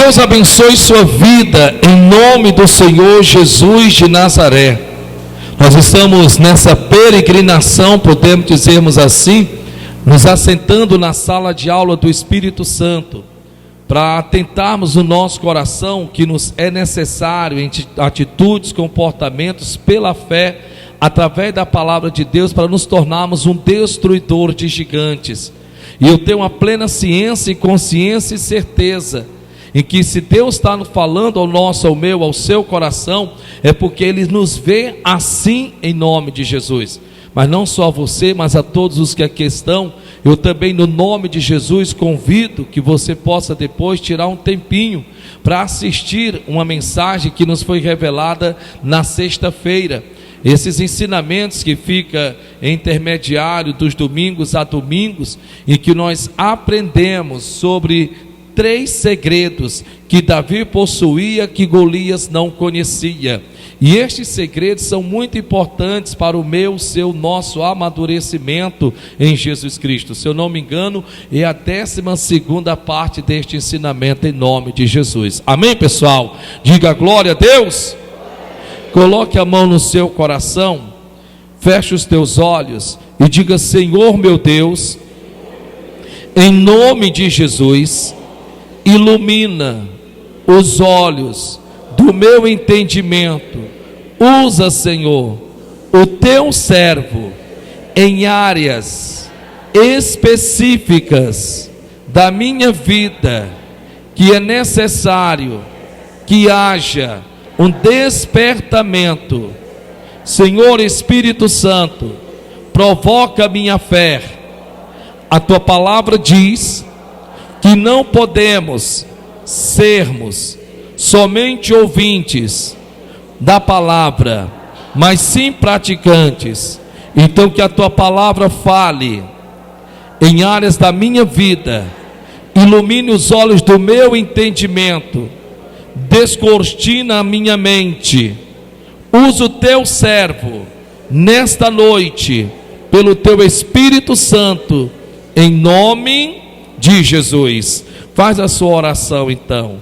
Deus abençoe sua vida em nome do Senhor Jesus de Nazaré. Nós estamos nessa peregrinação, podemos dizermos assim, nos assentando na sala de aula do Espírito Santo, para atentarmos no nosso coração que nos é necessário em atitudes, comportamentos pela fé, através da palavra de Deus, para nos tornarmos um destruidor de gigantes. E eu tenho uma plena ciência e consciência e certeza em que, se Deus está falando ao nosso, ao meu, ao seu coração, é porque Ele nos vê assim, em nome de Jesus. Mas não só a você, mas a todos os que aqui estão, eu também, no nome de Jesus, convido que você possa depois tirar um tempinho para assistir uma mensagem que nos foi revelada na sexta-feira. Esses ensinamentos que fica intermediário dos domingos a domingos, em que nós aprendemos sobre 3 segredos que Davi possuía, que Golias não conhecia. E estes segredos são muito importantes para o meu, seu, nosso amadurecimento em Jesus Cristo. Se eu não me engano, é a 12ª parte deste ensinamento em nome de Jesus. Amém, pessoal? Diga glória a Deus. Coloque a mão no seu coração, feche os teus olhos e diga: Senhor meu Deus, em nome de Jesus, ilumina os olhos do meu entendimento. Usa, Senhor, o teu servo em áreas específicas da minha vida, que é necessário que haja um despertamento. Senhor Espírito Santo, provoca a minha fé. A tua palavra diz que não podemos sermos somente ouvintes da palavra, mas sim praticantes. Então, que a tua palavra fale em áreas da minha vida, ilumine os olhos do meu entendimento, descortina a minha mente. Usa o teu servo nesta noite, pelo teu Espírito Santo, em nome de Jesus. Faz a sua oração então.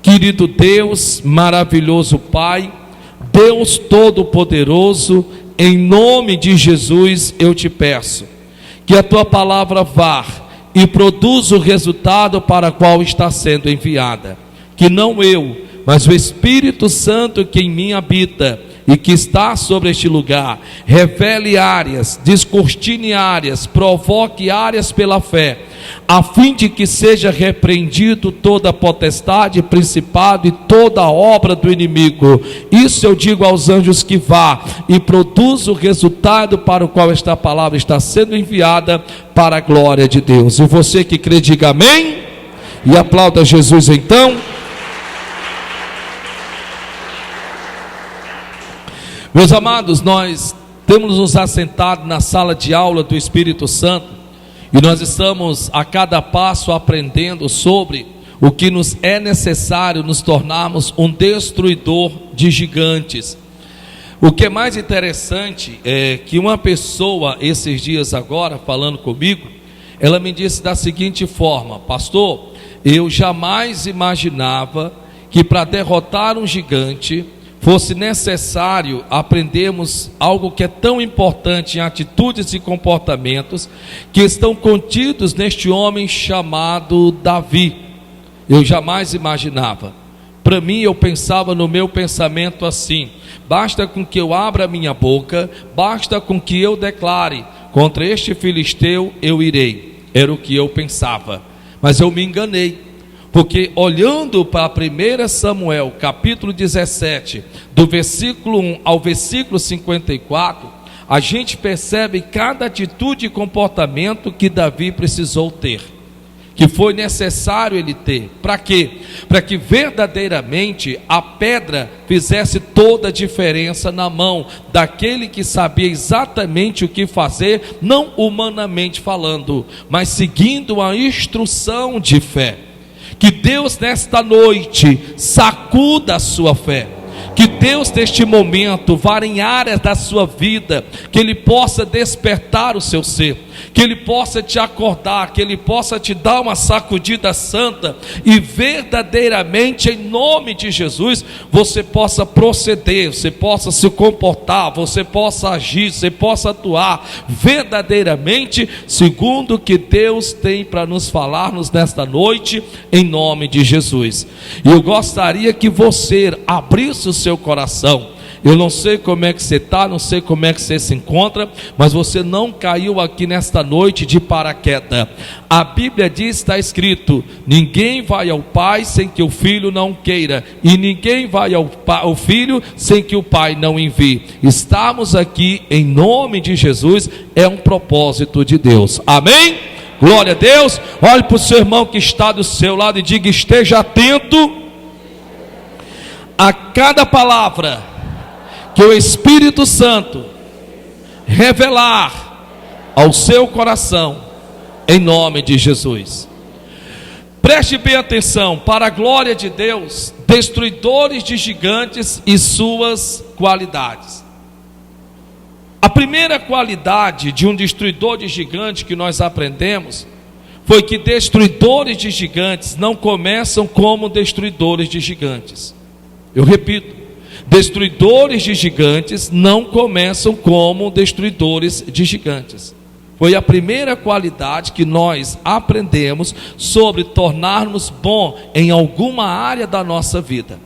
Querido Deus, maravilhoso Pai, Deus Todo-Poderoso, em nome de Jesus eu te peço que a tua palavra vá e produza o resultado para o qual está sendo enviada. Que não eu, mas o Espírito Santo que em mim habita e que está sobre este lugar, revele áreas, descortine áreas, provoque áreas pela fé, a fim de que seja repreendido toda a potestade, principado e toda a obra do inimigo. Isso eu digo aos anjos, que vá e produza o resultado para o qual esta palavra está sendo enviada, para a glória de Deus. E você que crê, diga amém e aplauda Jesus então. Meus amados, nós temos nos assentado na sala de aula do Espírito Santo, e nós estamos a cada passo aprendendo sobre o que nos é necessário nos tornarmos um destruidor de gigantes. O que é mais interessante é que uma pessoa, esses dias agora, falando comigo, ela me disse da seguinte forma: pastor, eu jamais imaginava que para derrotar um gigante fosse necessário aprendermos algo que é tão importante em atitudes e comportamentos que estão contidos neste homem chamado Davi. Eu jamais imaginava. Para mim, eu pensava no meu pensamento assim: basta com que eu abra a minha boca, basta com que eu declare: contra este filisteu eu irei. Era o que eu pensava, mas eu me enganei. Porque olhando para 1 Samuel, capítulo 17, do versículo 1 ao versículo 54, a gente percebe cada atitude e comportamento que Davi precisou ter, que foi necessário ele ter. Para quê? Para que verdadeiramente a pedra fizesse toda a diferença na mão daquele que sabia exatamente o que fazer, não humanamente falando, mas seguindo a instrução de fé. Que Deus nesta noite sacuda a sua fé, Que Deus neste momento vá em áreas da sua vida, que Ele possa despertar o seu ser, que Ele possa te acordar, que Ele possa te dar uma sacudida santa, e verdadeiramente em nome de Jesus, você possa proceder, você possa se comportar, você possa agir, você possa atuar verdadeiramente segundo o que Deus tem para nos falar-nos nesta noite, em nome de Jesus. E eu gostaria que você abrisse o seu coração. Eu não sei como é que você está, não sei como é que você se encontra, mas você não caiu aqui nesta noite de paraquedas. A Bíblia diz, está escrito: ninguém vai ao Pai sem que o Filho não queira, e ninguém vai ao Filho sem que o Pai não envie. Estamos aqui em nome de Jesus, é um propósito de Deus. Amém? Glória a Deus. Olhe para o seu irmão que está do seu lado e diga: esteja atento a cada palavra que o Espírito Santo revelar ao seu coração, em nome de Jesus. Preste bem atenção, para a glória de Deus, destruidores de gigantes e suas qualidades. A primeira qualidade de um destruidor de gigante que nós aprendemos foi que destruidores de gigantes não começam como destruidores de gigantes. Eu repito, destruidores de gigantes não começam como destruidores de gigantes. Foi a primeira qualidade que nós aprendemos sobre tornarmos bom em alguma área da nossa vida.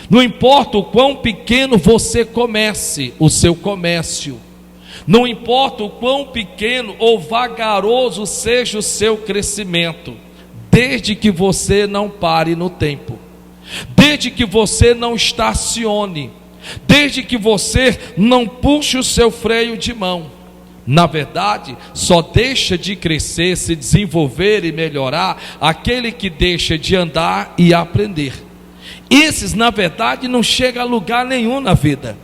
Não importa o quão pequeno você comece o seu comércio, não importa o quão pequeno ou vagaroso seja o seu crescimento, desde que você não pare no tempo, desde que você não estacione, desde que você não puxe o seu freio de mão. Na verdade, só deixa de crescer, se desenvolver e melhorar aquele que deixa de andar e aprender. Esses, na verdade, não chegam a lugar nenhum na vida.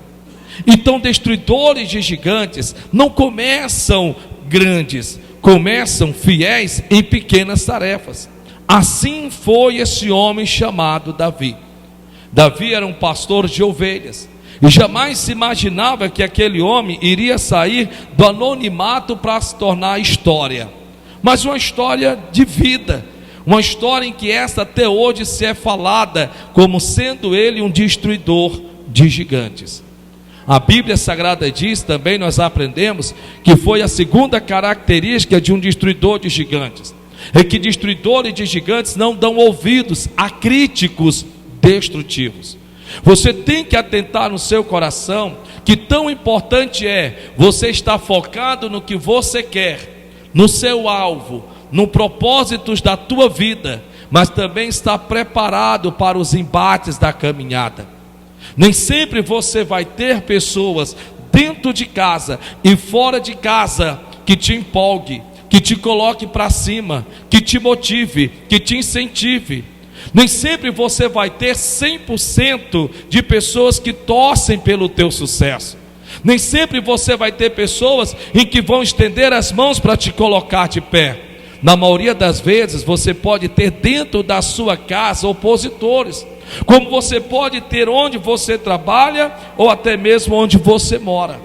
Então, destruidores de gigantes não começam grandes, começam fiéis em pequenas tarefas. Assim foi esse homem chamado Davi. Davi era um pastor de ovelhas, e jamais se imaginava que aquele homem iria sair do anonimato para se tornar história, mas uma história de vida, uma história em que esta até hoje se é falada como sendo ele um destruidor de gigantes. A Bíblia Sagrada diz também, nós aprendemos, que foi a segunda característica de um destruidor de gigantes, é que destruidores de gigantes não dão ouvidos a críticos destrutivos. Você tem que atentar no seu coração que tão importante é você estar focado no que você quer, no seu alvo, no propósitos da tua vida, mas também estar preparado para os embates da caminhada. Nem sempre você vai ter pessoas dentro de casa e fora de casa que te empolgue, que te coloque para cima, que te motive, que te incentive. Nem sempre você vai ter 100% de pessoas que torcem pelo teu sucesso. Nem sempre você vai ter pessoas em que vão estender as mãos para te colocar de pé. Na maioria das vezes você pode ter dentro da sua casa opositores, como você pode ter onde você trabalha ou até mesmo onde você mora.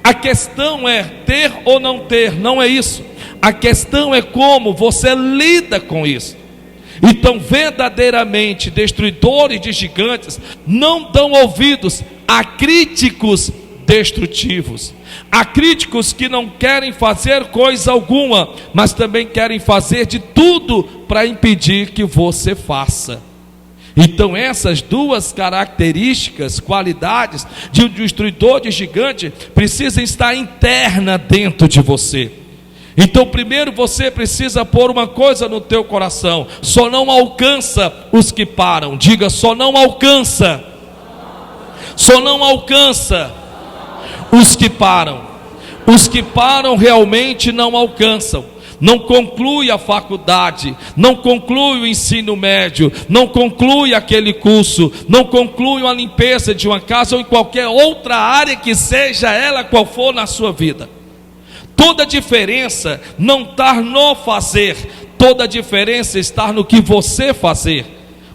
A questão é ter ou não ter, não é isso. A questão é como você lida com isso. Então, verdadeiramente, destruidores de gigantes não dão ouvidos a críticos destrutivos, a críticos que não querem fazer coisa alguma, mas também querem fazer de tudo para impedir que você faça. Então, essas duas características, qualidades de um destruidor de gigante, precisam estar interna dentro de você. Então, primeiro você precisa pôr uma coisa no teu coração: só não alcança os que param. Diga: só não alcança. Só não alcança os que param. Os que param realmente não alcançam. Não conclui a faculdade, não conclui o ensino médio, não conclui aquele curso, não conclui uma limpeza de uma casa ou em qualquer outra área que seja ela qual for na sua vida. Toda a diferença não está no fazer, toda a diferença está no que você fazer.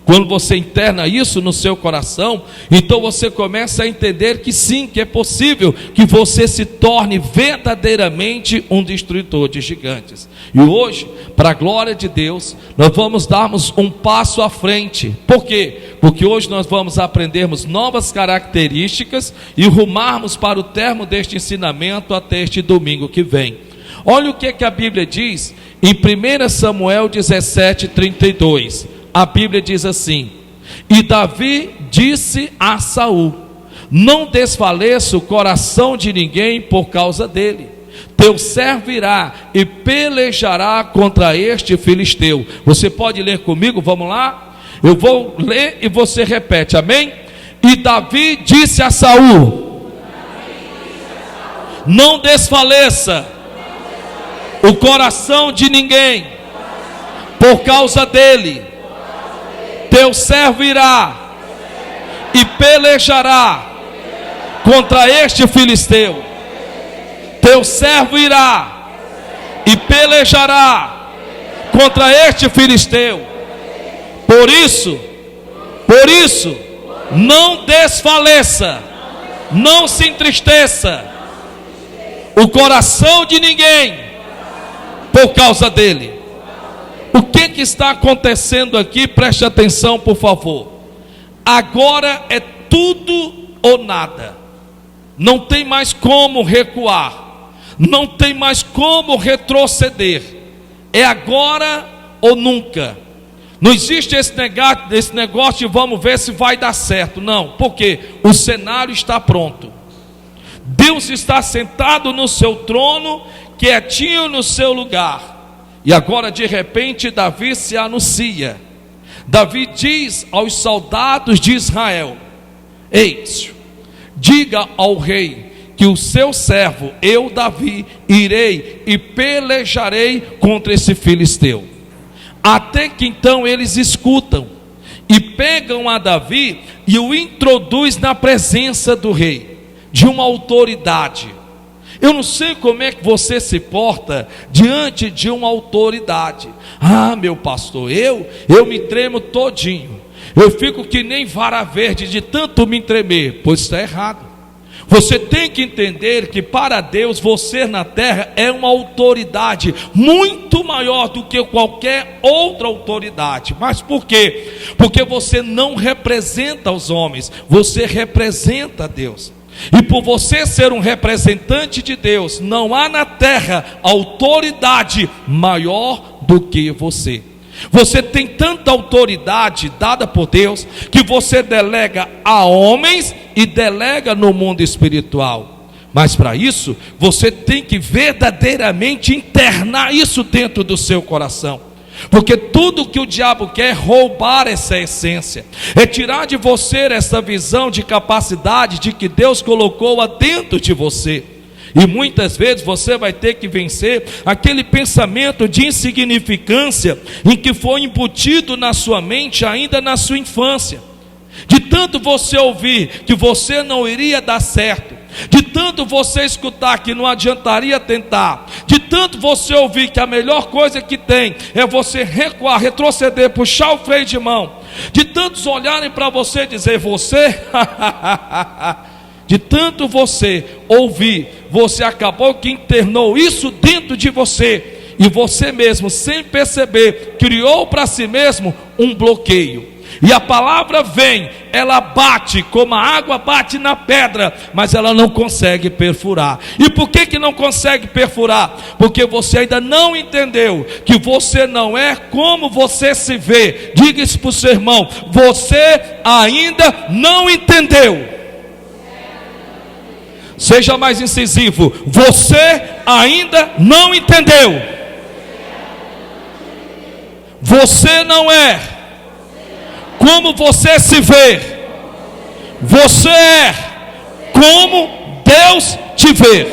Quando você interna isso no seu coração, então você começa a entender que sim, que é possível que você se torne verdadeiramente um destruidor de gigantes. E hoje, para a glória de Deus, nós vamos darmos um passo à frente. Por quê? Porque hoje nós vamos aprendermos novas características e rumarmos para o termo deste ensinamento até este domingo que vem. Olha o que a Bíblia diz em 1 Samuel 17:32. A Bíblia diz assim: e Davi disse a Saul: não desfaleça o coração de ninguém por causa dele. Teu servo irá e pelejará contra este filisteu. Você pode ler comigo? Vamos lá? Eu vou ler e você repete, amém? E Davi disse a Saul: não desfaleça o coração de ninguém por causa dele. Teu servo irá e pelejará contra este filisteu. Teu servo irá e pelejará contra este filisteu. Por isso, não desfaleça, não se entristeça o coração de ninguém por causa dele. O que está acontecendo aqui? Preste atenção, por favor. Agora é tudo ou nada. Não tem mais como recuar. Não tem mais como retroceder. É agora ou nunca. Não existe esse negócio de vamos ver se vai dar certo. Não, porque o cenário está pronto. Deus está sentado no seu trono, quietinho no seu lugar. E agora de repente Davi se anuncia. Davi diz aos soldados de Israel: eis, diga ao rei que o seu servo, eu Davi, irei e pelejarei contra esse filisteu. Até que então eles escutam e pegam a Davi e o introduz na presença do rei, de uma autoridade. Eu não sei como é que você se porta diante de uma autoridade. Ah, meu pastor, eu me tremo todinho. Eu fico que nem vara verde de tanto me tremer. Pois está errado. Você tem que entender que para Deus você na terra é uma autoridade muito maior do que qualquer outra autoridade. Mas por quê? Porque você não representa os homens, você representa Deus. E por você ser um representante de Deus, não há na terra autoridade maior do que você. Você tem tanta autoridade dada por Deus, que você delega a homens e delega no mundo espiritual. Mas para isso, você tem que verdadeiramente internar isso dentro do seu coração. Porque tudo que o diabo quer é roubar essa essência, é tirar de você essa visão de capacidade de que Deus colocou dentro de você. E muitas vezes você vai ter que vencer aquele pensamento de insignificância em que foi embutido na sua mente ainda na sua infância. De tanto você ouvir que você não iria dar certo, de tanto você escutar que não adiantaria tentar, de tanto você ouvir que a melhor coisa que tem é você recuar, retroceder, puxar o freio de mão, de tantos olharem para você e dizer, você, de tanto você ouvir, você acabou que internou isso dentro de você, e você mesmo, sem perceber, criou para si mesmo um bloqueio. E a palavra vem, ela bate como a água bate na pedra, mas ela não consegue perfurar. E por que não consegue perfurar? Porque você ainda não entendeu que você não é como você se vê. Diga isso para o seu irmão, você ainda não entendeu. Seja mais incisivo, você ainda não entendeu. Você não é como você se vê, você é como Deus te vê.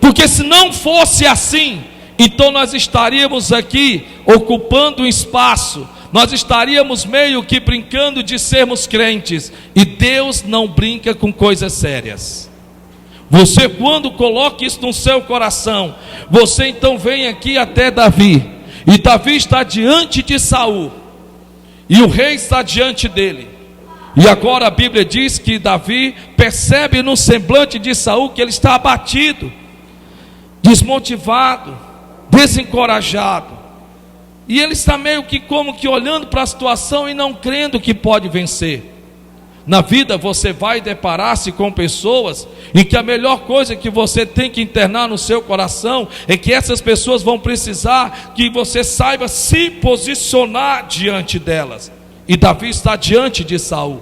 Porque se não fosse assim, então nós estaríamos aqui ocupando um espaço, nós estaríamos meio que brincando de sermos crentes, e Deus não brinca com coisas sérias. Você, quando coloca isso no seu coração, você então vem aqui até Davi, e Davi está diante de Saul. e o rei está diante dele. E agora a Bíblia diz que Davi percebe no semblante de Saul que ele está abatido, desmotivado, desencorajado. E ele está meio que como que olhando para a situação e não crendo que pode vencer. Na vida você vai deparar-se com pessoas em que a melhor coisa que você tem que internar no seu coração é que essas pessoas vão precisar que você saiba se posicionar diante delas. E Davi está diante de Saul.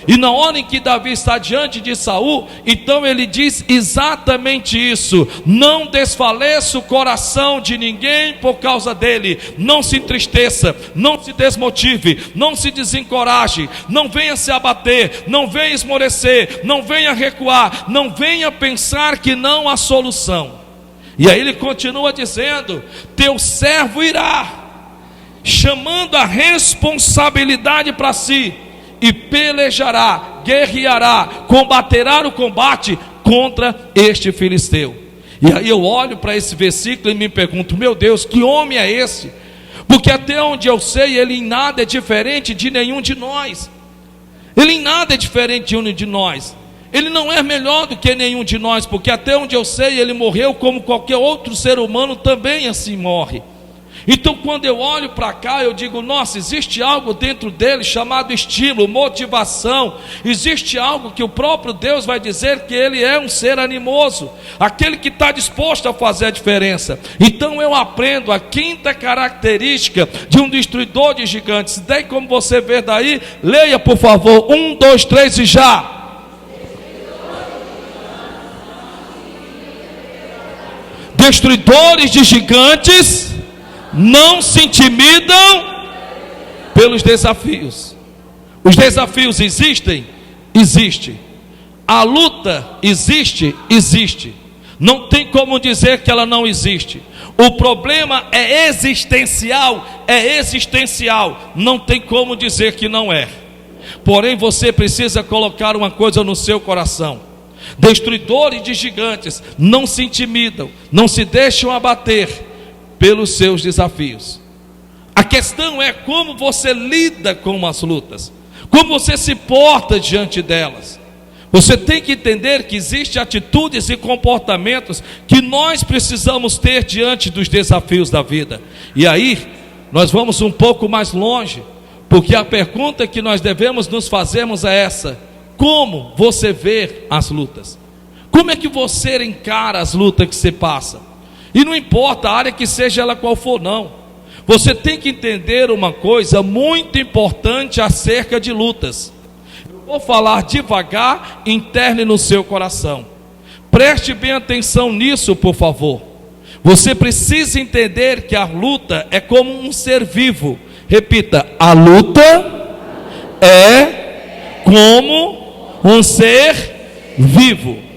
E na hora em que Davi está diante de Saul, então ele diz exatamente isso: não desfaleça o coração de ninguém por causa dele, não se entristeça, não se desmotive, não se desencoraje, não venha se abater, não venha esmorecer, não venha recuar, não venha pensar que não há solução. E aí ele continua dizendo: teu servo irá, chamando a responsabilidade para si, e pelejará, guerreará, combaterá o combate contra este filisteu. E aí eu olho para esse versículo e me pergunto: meu Deus, que homem é esse? Porque até onde eu sei, ele em nada é diferente de nenhum de nós. Ele em nada é diferente de um de nós. Ele não é melhor do que nenhum de nós, porque até onde eu sei, ele morreu como qualquer outro ser humano também assim morre. Então quando eu olho para cá, eu digo: nossa, existe algo dentro dele chamado estímulo, motivação. Existe algo que o próprio Deus vai dizer que ele é um ser animoso, aquele que está disposto a fazer a diferença. Então eu aprendo a quinta característica de um destruidor de gigantes. Daí como você vê daí, leia por favor, 1, 2, 3 e já. Destruidores de gigantes não se intimidam pelos desafios. Os desafios existem? Existe. A luta existe? Existe. Não tem como dizer que ela não existe. O problema é existencial, não tem como dizer que não é. Porém você precisa colocar uma coisa no seu coração: destruidores de gigantes não se intimidam, não se deixam abater pelos seus desafios. A questão é como você lida com as lutas, como você se porta diante delas. Você tem que entender que existem atitudes e comportamentos que nós precisamos ter diante dos desafios da vida. E aí nós vamos um pouco mais longe, porque a pergunta que nós devemos nos fazermos é essa: como você vê as lutas? Como é que você encara as lutas que você passa? E não importa a área que seja ela qual for, não. Você tem que entender uma coisa muito importante acerca de lutas. Eu vou falar devagar, interne no seu coração. Preste bem atenção nisso, por favor. Você precisa entender que a luta é como um ser vivo. Repita: a luta é como um ser vivo.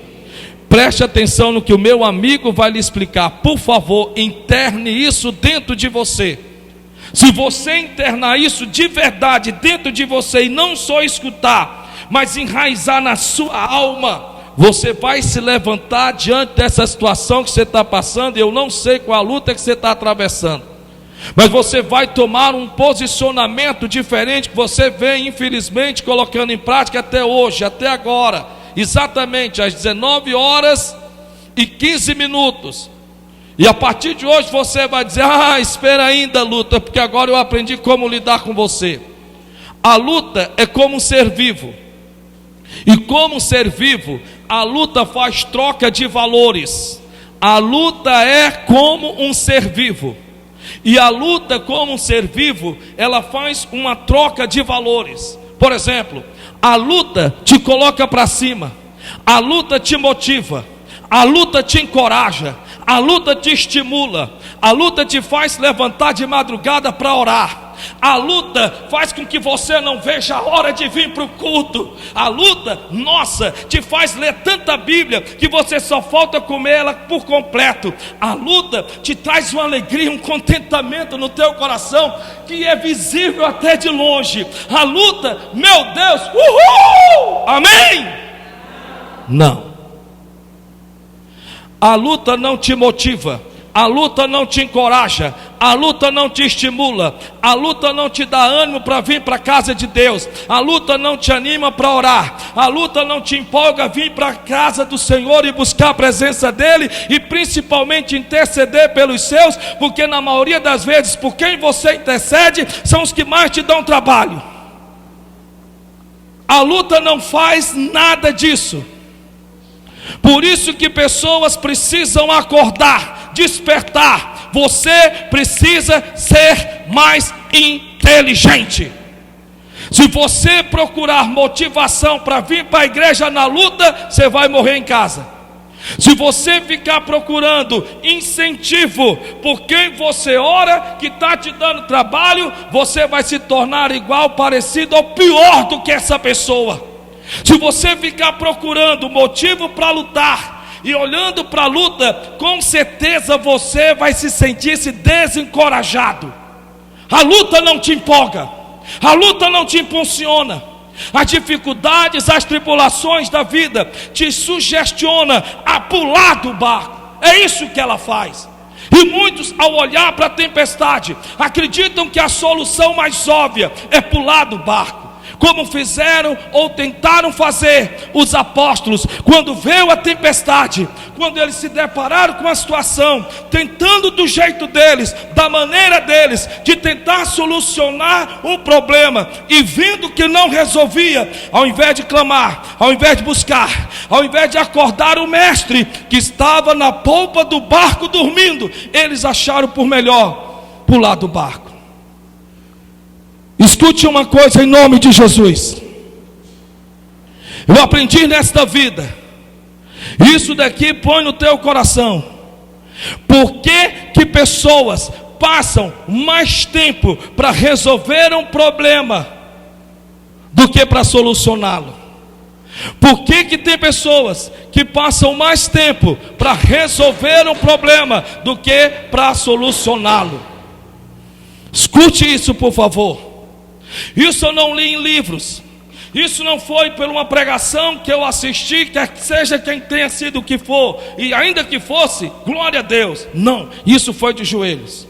Preste atenção no que o meu amigo vai lhe explicar. Por favor, interne isso dentro de você. Se você internar isso de verdade dentro de você, e não só escutar, mas enraizar na sua alma, você vai se levantar diante dessa situação que você está passando. Eu não sei qual a luta que você está atravessando, mas você vai tomar um posicionamento diferente que você vem infelizmente colocando em prática até hoje, até agora. Exatamente às 19h15. E a partir de hoje você vai dizer: espera ainda, luta, porque agora eu aprendi como lidar com você. A luta é como um ser vivo. E como um ser vivo, a luta faz troca de valores. A luta é como um ser vivo. E a luta como um ser vivo, ela faz uma troca de valores. Por exemplo, a luta te coloca para cima, a luta te motiva, a luta te encoraja, a luta te estimula, a luta te faz levantar de madrugada para orar, a luta faz com que você não veja a hora de vir para o culto, a luta, nossa, te faz ler tanta Bíblia que você só falta comer ela por completo. A luta te traz uma alegria, um contentamento no teu coração que é visível até de longe. A luta, meu Deus, uhul, amém? Não. A luta não te motiva, a luta não te encoraja, a luta não te estimula, a luta não te dá ânimo para vir para a casa de Deus, a luta não te anima para orar, a luta não te empolga a vir para a casa do Senhor e buscar a presença dEle, e principalmente interceder pelos seus, porque na maioria das vezes, por quem você intercede, são os que mais te dão trabalho. A luta não faz nada disso. Por isso que pessoas precisam acordar, despertar. Você precisa ser mais inteligente. Se você procurar motivação para vir para a igreja na luta, você vai morrer em casa. Se você ficar procurando incentivo por quem você ora, que está te dando trabalho, você vai se tornar igual, parecido ou pior do que essa pessoa. Se você ficar procurando motivo para lutar e olhando para a luta, com certeza você vai se sentir desencorajado. A luta não te empolga, a luta não te impulsiona. As dificuldades, as tribulações da vida te sugestiona a pular do barco. É isso que ela faz. E muitos, ao olhar para a tempestade, acreditam que a solução mais óbvia é pular do barco, como fizeram ou tentaram fazer os apóstolos quando veio a tempestade. Quando eles se depararam com a situação, tentando do jeito deles, da maneira deles, de tentar solucionar o problema, e vendo que não resolvia, ao invés de clamar, ao invés de buscar, ao invés de acordar o mestre que estava na polpa do barco dormindo, eles acharam por melhor pular do barco. Escute uma coisa em nome de Jesus. Eu aprendi nesta vida. Isso daqui põe no teu coração. Por que pessoas passam mais tempo para resolver um problema do que para solucioná-lo? Por que tem pessoas que passam mais tempo para resolver um problema do que para solucioná-lo? Escute isso, por favor. Isso eu não li em livros. Isso não foi por uma pregação que eu assisti, quer seja quem tenha sido o que for, e ainda que fosse, glória a Deus. Não, isso foi de joelhos.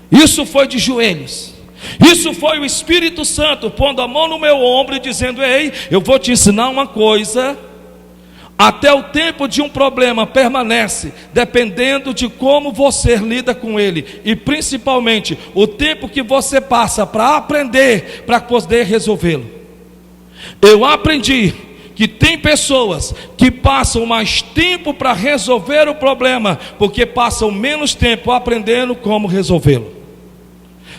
Isso foi de joelhos. Isso foi o Espírito Santo pondo a mão no meu ombro e dizendo: ei, eu vou te ensinar uma coisa. Até o tempo de um problema permanece dependendo de como você lida com ele, e principalmente o tempo que você passa para aprender, para poder resolvê-lo. Eu aprendi que tem pessoas que passam mais tempo para resolver o problema, porque passam menos tempo aprendendo como resolvê-lo.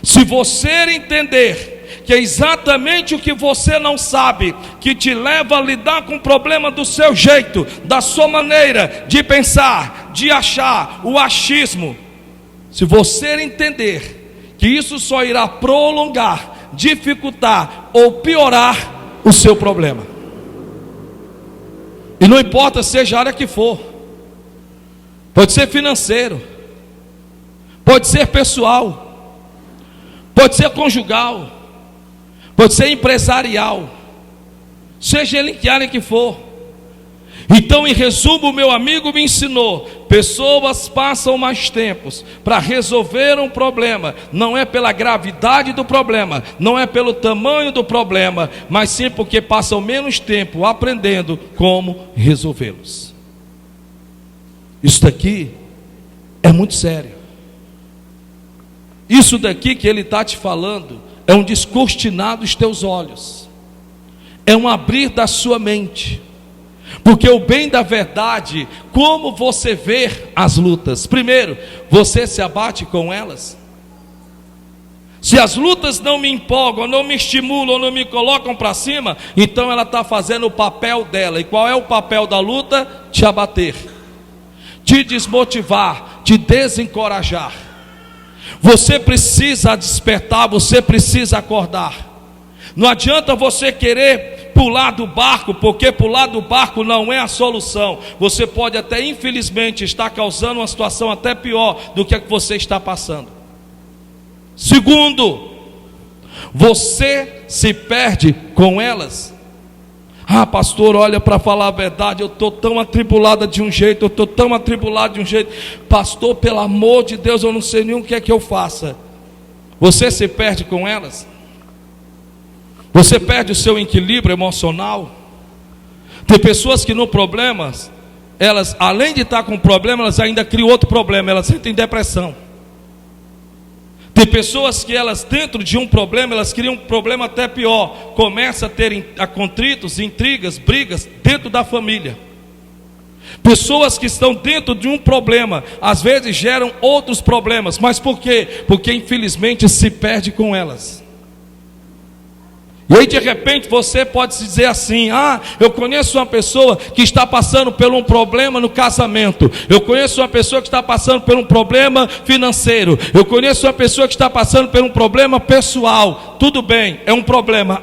Se você entender que é exatamente o que você não sabe que te leva a lidar com o problema do seu jeito, da sua maneira de pensar, de achar, o achismo, se você entender que isso só irá prolongar, dificultar ou piorar o seu problema, e não importa seja a área que for, pode ser financeiro, pode ser pessoal, pode ser conjugal, pode ser empresarial, seja ele em que área que for. Então, em resumo, meu amigo me ensinou: pessoas passam mais tempos para resolver um problema, não é pela gravidade do problema, não é pelo tamanho do problema, mas sim porque passam menos tempo aprendendo como resolvê-los. Isso daqui é muito sério. Isso daqui que ele está te falando é um descortinar dos teus olhos, é um abrir da sua mente. Porque o bem da verdade, como você vê as lutas? Primeiro, você se abate com elas? Se as lutas não me empolgam, não me estimulam, não me colocam para cima, então ela está fazendo o papel dela. E qual é o papel da luta? Te abater, te desmotivar, te desencorajar. Você precisa despertar, você precisa acordar. Não adianta você querer pular do barco, porque pular do barco não é a solução. Você pode até, infelizmente, estar causando uma situação até pior do que a que você está passando. Segundo, você se perde com elas. Ah, pastor, olha, para falar a verdade, eu estou tão atribulada de um jeito, eu estou tão atribulado de um jeito. Pastor, pelo amor de Deus, eu não sei nem o que é que eu faça. Você se perde com elas? Você perde o seu equilíbrio emocional? Tem pessoas que no problema, elas, além de estar com problema, elas ainda criam outro problema, elas entram em depressão. Tem pessoas que elas, dentro de um problema, elas criam um problema até pior. Começa a ter contritos, intrigas, brigas dentro da família. Pessoas que estão dentro de um problema, às vezes geram outros problemas. Mas por quê? Porque infelizmente se perde com elas. E aí de repente você pode se dizer assim: ah, eu conheço uma pessoa que está passando por um problema no casamento. Eu conheço uma pessoa que está passando por um problema financeiro. Eu conheço uma pessoa que está passando por um problema pessoal. Tudo bem, é um problema,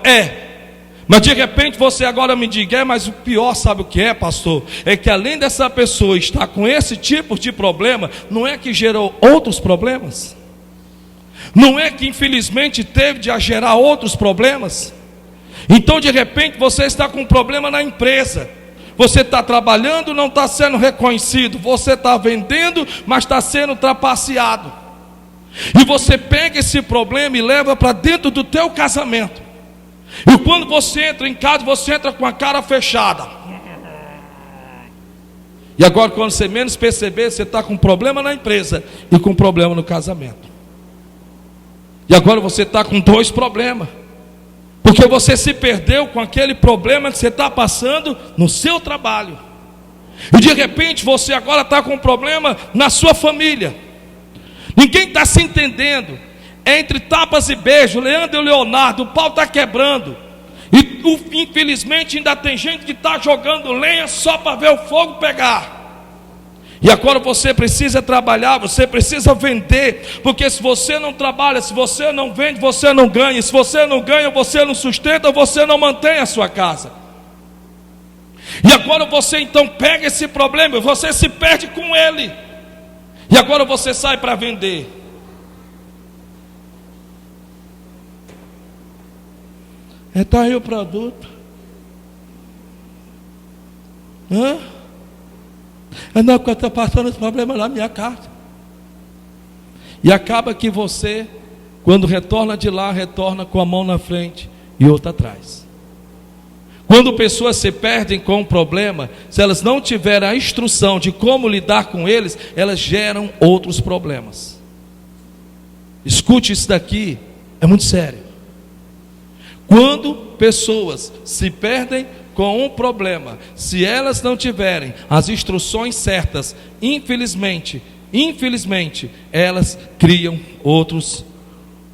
mas de repente você agora me diga: mas o pior, sabe o que é, pastor? É que além dessa pessoa estar com esse tipo de problema, não é que gerou outros problemas? Não é que infelizmente teve de gerar outros problemas? Então de repente você está com um problema na empresa. Você está trabalhando, não está sendo reconhecido. Você está vendendo, mas está sendo trapaceado. E você pega esse problema e leva para dentro do teu casamento. E quando você entra em casa, você entra com a cara fechada. E agora quando você menos perceber, você está com um problema na empresa e com um problema no casamento. E agora você está com dois problemas, porque você se perdeu com aquele problema que você está passando no seu trabalho. E de repente você agora está com um problema na sua família. Ninguém está se entendendo. É entre tapas e beijos, Leandro e Leonardo, o pau está quebrando. E infelizmente ainda tem gente que está jogando lenha só para ver o fogo pegar. E agora você precisa trabalhar, você precisa vender, porque se você não trabalha, se você não vende, você não ganha. Se você não ganha, você não sustenta, você não mantém a sua casa. E agora você então pega esse problema, você se perde com ele. E agora você sai para vender. Está aí o produto. Não, porque eu estou passando esse problema na minha casa. E acaba que você, quando retorna de lá, retorna com a mão na frente e outra atrás. Quando pessoas se perdem com um problema, se elas não tiverem a instrução de como lidar com eles, elas geram outros problemas. Escute isso daqui, é muito sério. Quando pessoas se perdem com um problema, se elas não tiverem as instruções certas, infelizmente, elas criam outros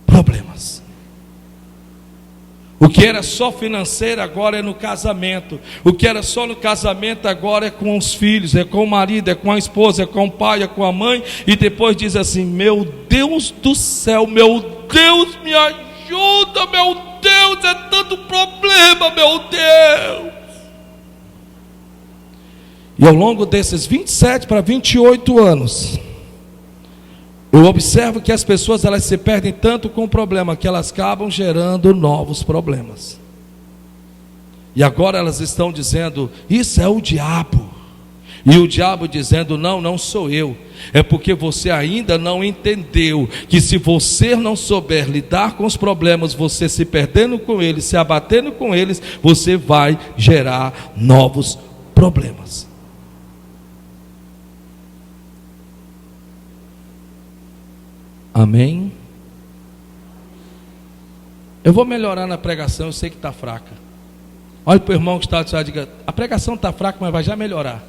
problemas. O que era só financeiro agora é no casamento. O que era só no casamento agora é com os filhos, é com o marido, é com a esposa, é com o pai, é com a mãe. E depois diz assim: meu Deus do céu, meu Deus me ajuda, meu Deus, é tanto problema, meu Deus. E ao longo desses 27 para 28 anos, eu observo que as pessoas, elas se perdem tanto com o problema, que elas acabam gerando novos problemas. E agora elas estão dizendo: isso é o diabo. E o diabo dizendo: não, não sou eu. É porque você ainda não entendeu que se você não souber lidar com os problemas, você se perdendo com eles, se abatendo com eles, você vai gerar novos problemas. Amém? Eu vou melhorar na pregação, eu sei que está fraca. Olha para o irmão que está do lado e diga: a pregação está fraca, mas vai já melhorar.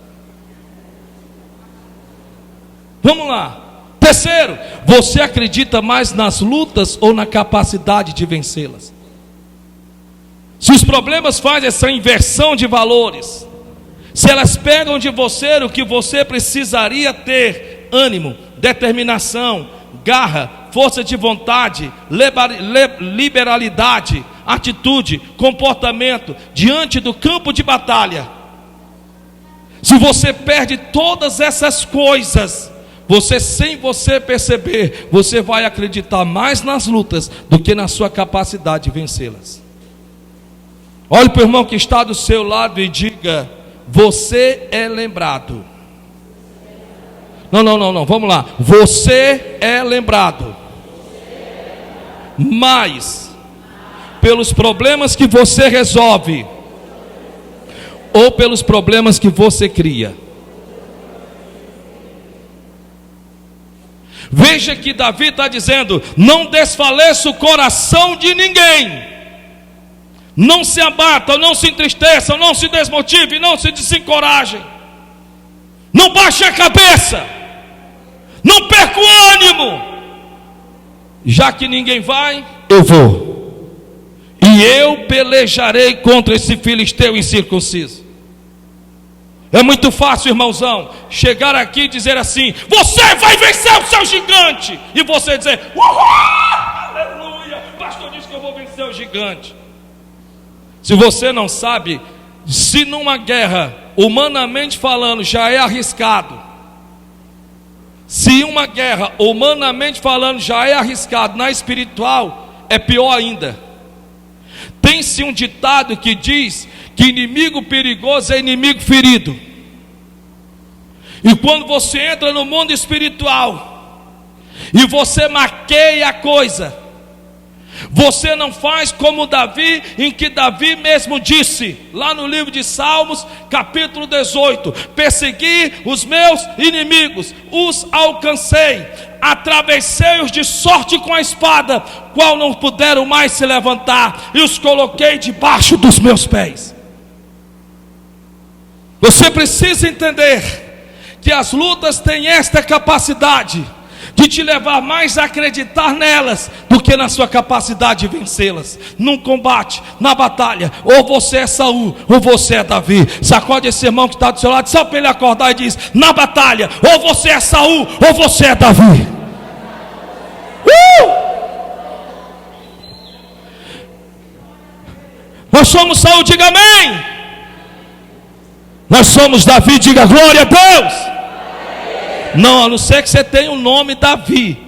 Vamos lá. Terceiro, você acredita mais nas lutas ou na capacidade de vencê-las? Se os problemas fazem essa inversão de valores, se elas pegam de você o que você precisaria ter: ânimo, determinação, garra, força de vontade, liberalidade, atitude, comportamento diante do campo de batalha. Se você perde todas essas coisas, você, sem você perceber, você vai acreditar mais nas lutas do que na sua capacidade de vencê-las. Olhe para o irmão que está do seu lado e diga: você é lembrado. Não, vamos lá. Você é lembrado. Mas pelos problemas que você resolve ou pelos problemas que você cria. Veja que Davi está dizendo: não desfaleça o coração de ninguém. Não se abatam, não se entristeçam, não se desmotivem, não se desencorajem. Não baixe a cabeça. Não perca o ânimo. Já que ninguém vai, eu vou. E eu pelejarei contra esse filisteu incircunciso. É muito fácil, irmãozão, chegar aqui e dizer assim: você vai vencer o seu gigante. E você dizer: uhul, aleluia, o pastor disse que eu vou vencer o gigante. Se você não sabe, se numa guerra, humanamente falando, já é arriscado. Se uma guerra, humanamente falando, já é arriscado, na espiritual, é pior ainda. Tem-se um ditado que diz que inimigo perigoso é inimigo ferido. E quando você entra no mundo espiritual e você maqueia a coisa, você não faz como Davi, em que Davi mesmo disse, lá no livro de Salmos, capítulo 18: persegui os meus inimigos, os alcancei, atravessei-os de sorte com a espada, qual não puderam mais se levantar, e os coloquei debaixo dos meus pés. Você precisa entender que as lutas têm esta capacidade de te levar mais a acreditar nelas do que na sua capacidade de vencê-las. Num combate, na batalha, ou você é Saul, ou você é Davi. Sacode esse irmão que está do seu lado, só para ele acordar e diz: na batalha, ou você é Saul, ou você é Davi. Nós somos Saul, diga amém. Nós somos Davi, diga glória a Deus. Não, a não ser que você tenha o nome Davi.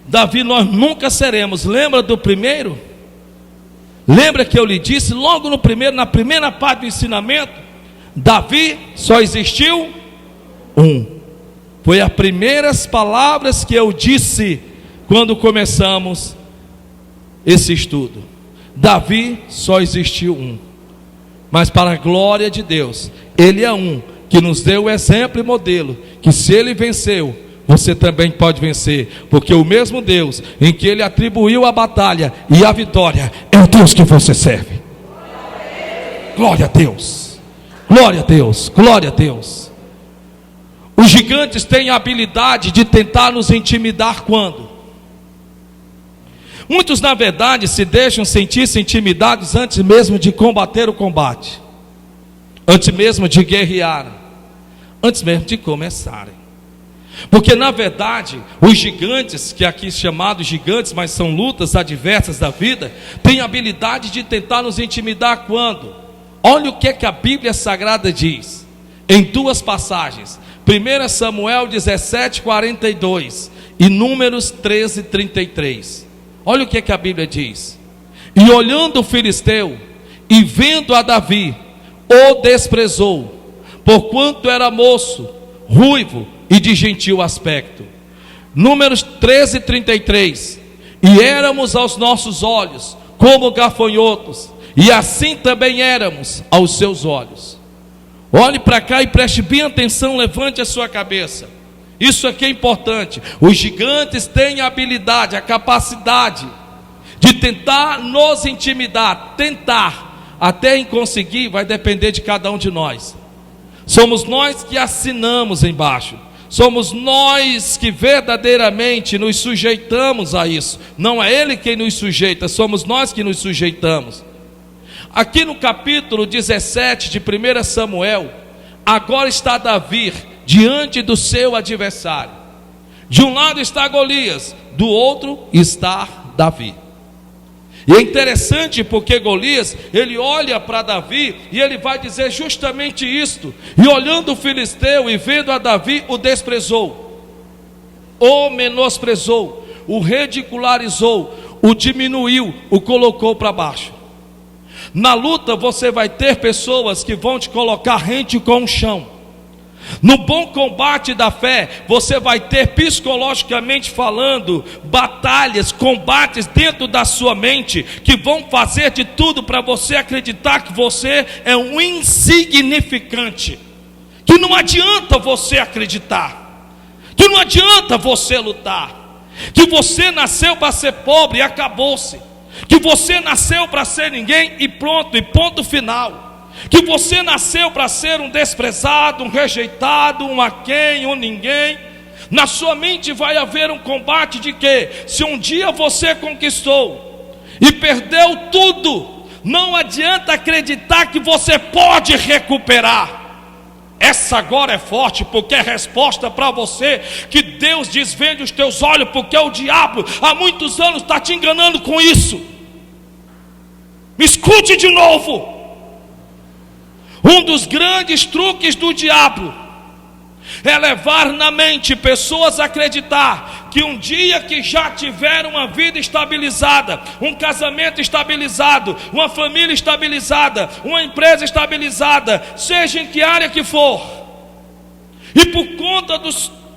Davi nós nunca seremos. Lembra do primeiro? Lembra que eu lhe disse logo no primeiro, na primeira parte do ensinamento? Davi só existiu um. Foi as primeiras palavras que eu disse quando começamos esse estudo. Davi só existiu um. Mas para a glória de Deus, ele é um que nos deu o exemplo e modelo, que se ele venceu, você também pode vencer, porque o mesmo Deus em que ele atribuiu a batalha e a vitória, é o Deus que você serve. Glória a Deus, glória a Deus, glória a Deus. Os gigantes têm a habilidade de tentar nos intimidar quando? Muitos na verdade se deixam sentir-se intimidados antes mesmo de combater o combate, antes mesmo de guerrear, antes mesmo de começarem. Porque na verdade os gigantes, que aqui chamados gigantes, mas são lutas adversas da vida, têm a habilidade de tentar nos intimidar quando? Olha o que a Bíblia Sagrada diz em duas passagens: 1 Samuel 17:42 e Números 13:33. Olha o que a Bíblia diz: e olhando o filisteu e vendo a Davi, o desprezou, porquanto era moço, ruivo e de gentil aspecto. Números 13:33. E éramos aos nossos olhos como gafanhotos, e assim também éramos aos seus olhos. Olhe para cá e preste bem atenção, levante a sua cabeça. Isso aqui é importante. Os gigantes têm a habilidade, a capacidade de tentar nos intimidar, tentar, até em conseguir, vai depender de cada um de nós. Somos nós que assinamos embaixo, somos nós que verdadeiramente nos sujeitamos a isso. Não é ele quem nos sujeita, somos nós que nos sujeitamos. Aqui no capítulo 17 de 1 Samuel, agora está Davi diante do seu adversário. De um lado está Golias, do outro está Davi. E é interessante porque Golias, ele olha para Davi e ele vai dizer justamente isto: e olhando o filisteu e vendo a Davi, o desprezou, o menosprezou, o ridicularizou, o diminuiu, o colocou para baixo. Na luta você vai ter pessoas que vão te colocar rente com o chão. No bom combate da fé, você vai ter, psicologicamente falando, batalhas, combates dentro da sua mente, que vão fazer de tudo para você acreditar que você é um insignificante, que não adianta você acreditar, que não adianta você lutar, que você nasceu para ser pobre e acabou-se, que você nasceu para ser ninguém e pronto, e ponto final. Que você nasceu para ser um desprezado, um rejeitado, um aquém, um ninguém. Na sua mente vai haver um combate de que, se um dia você conquistou e perdeu tudo, não adianta acreditar que você pode recuperar. Essa agora é forte, porque é resposta para você, que Deus desvende os teus olhos, porque o diabo há muitos anos está te enganando com isso. Me escute de novo. Um dos grandes truques do diabo é levar na mente pessoas a acreditar que um dia que já tiveram uma vida estabilizada, um casamento estabilizado, uma família estabilizada, uma empresa estabilizada, seja em que área que for, e por conta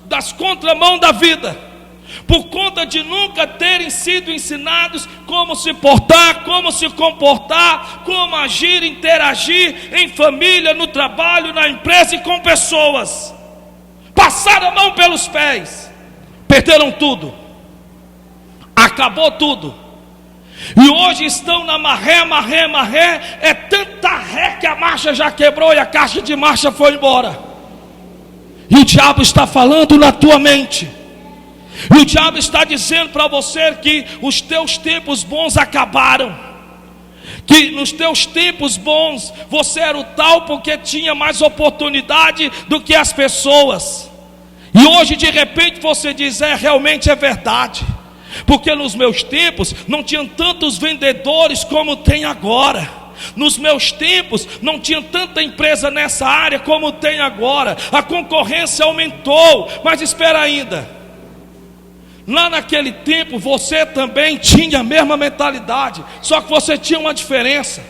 das contramãos da vida, por conta de nunca terem sido ensinados como se portar, como se comportar, como agir, interagir em família, no trabalho, na empresa e com pessoas, passaram a mão pelos pés, perderam tudo, acabou tudo, e hoje estão na maré, é tanta ré que a marcha já quebrou e a caixa de marcha foi embora, e o diabo está falando na tua mente. E o diabo está dizendo para você que os teus tempos bons acabaram, que nos teus tempos bons você era o tal porque tinha mais oportunidade do que as pessoas, e hoje de repente você diz, realmente é verdade, porque nos meus tempos não tinham tantos vendedores como tem agora, nos meus tempos não tinha tanta empresa nessa área como tem agora, a concorrência aumentou, mas espera ainda. Lá naquele tempo você também tinha a mesma mentalidade, só que você tinha uma diferença.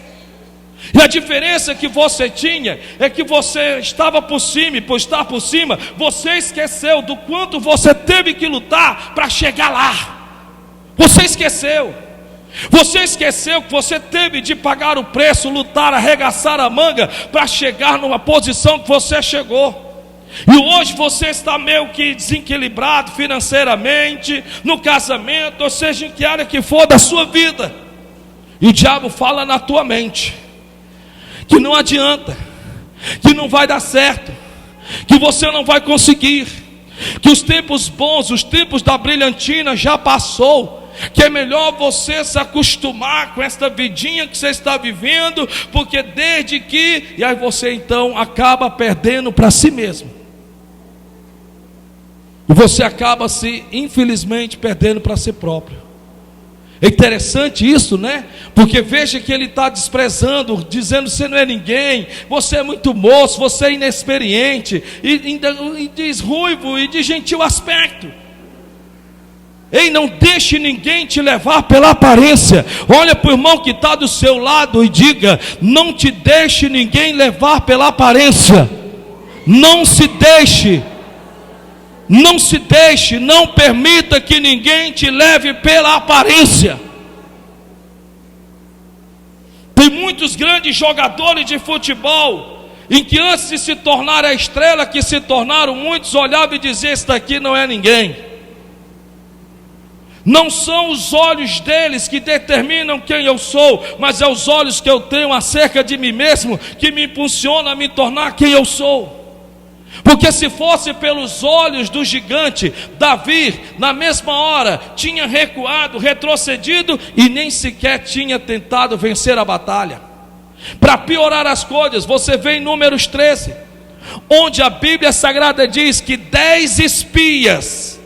E a diferença que você tinha é que você estava por cima, e por estar por cima, você esqueceu do quanto você teve que lutar para chegar lá. Você esqueceu que você teve de pagar o preço, lutar, arregaçar a manga para chegar numa posição que você chegou. E hoje você está meio que desequilibrado financeiramente, no casamento, ou seja, em que área que for da sua vida. E o diabo fala na tua mente que não adianta, que não vai dar certo, que você não vai conseguir, que os tempos bons, os tempos da brilhantina já passou, que é melhor você se acostumar com esta vidinha que você está vivendo, porque desde que, e aí você então acaba perdendo para si mesmo. E você acaba se, infelizmente, perdendo para si próprio. É interessante isso, né? Porque veja que ele está desprezando, dizendo: você não é ninguém, você é muito moço, você é inexperiente, e diz ruivo e de gentil aspecto. Ei, não deixe ninguém te levar pela aparência. Olha para o irmão que está do seu lado e diga: não te deixe ninguém levar pela aparência. Não se deixe. Não se deixe, não permita que ninguém te leve pela aparência. Tem muitos grandes jogadores de futebol em que antes de se tornar a estrela que se tornaram, muitos olhavam e diziam: esse daqui não é ninguém. Não são os olhos deles que determinam quem eu sou, mas é os olhos que eu tenho acerca de mim mesmo que me impulsionam a me tornar quem eu sou. Porque se fosse pelos olhos do gigante, Davi, na mesma hora, tinha recuado, retrocedido e nem sequer tinha tentado vencer a batalha. Para piorar as coisas, você vê em Números 13, onde a Bíblia Sagrada diz que 10 espias,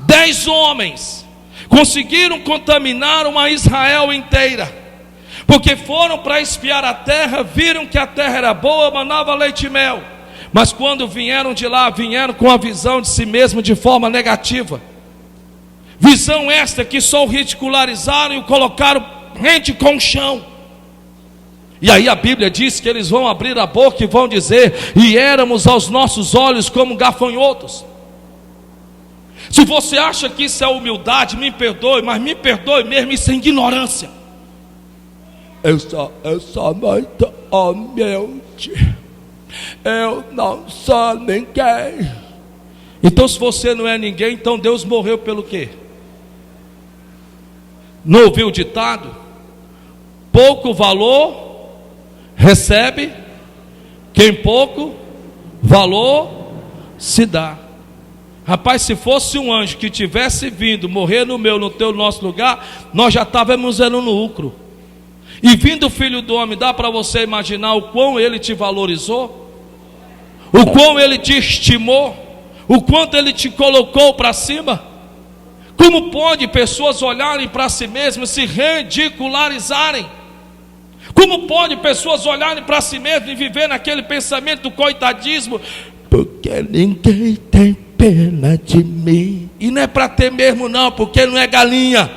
10 homens, conseguiram contaminar uma Israel inteira. Porque foram para espiar a terra, viram que a terra era boa, manava leite e mel. Mas quando vieram de lá, vieram com a visão de si mesmo de forma negativa. Visão esta que só o ridicularizaram e o colocaram rente com o chão. E aí a Bíblia diz que eles vão abrir a boca e vão dizer: e éramos aos nossos olhos como gafanhotos. Se você acha que isso é humildade, me perdoe, mas me perdoe mesmo, isso é ignorância. Eu sou muito humilde, eu não sou ninguém. Então, se você não é ninguém, então Deus morreu pelo quê? Não ouviu o ditado? Pouco valor recebe quem pouco valor se dá. Rapaz, se fosse um anjo que tivesse vindo morrer no teu, nosso lugar, nós já estávamos no lucro. E vindo o Filho do Homem, dá para você imaginar o quão ele te valorizou, o quão ele te estimou, o quanto ele te colocou para cima. Como pode pessoas olharem para si mesmas e se ridicularizarem? Como pode pessoas olharem para si mesmas e viver naquele pensamento do coitadismo? Porque ninguém tem pena de mim. E não é para ter mesmo não, porque não é galinha.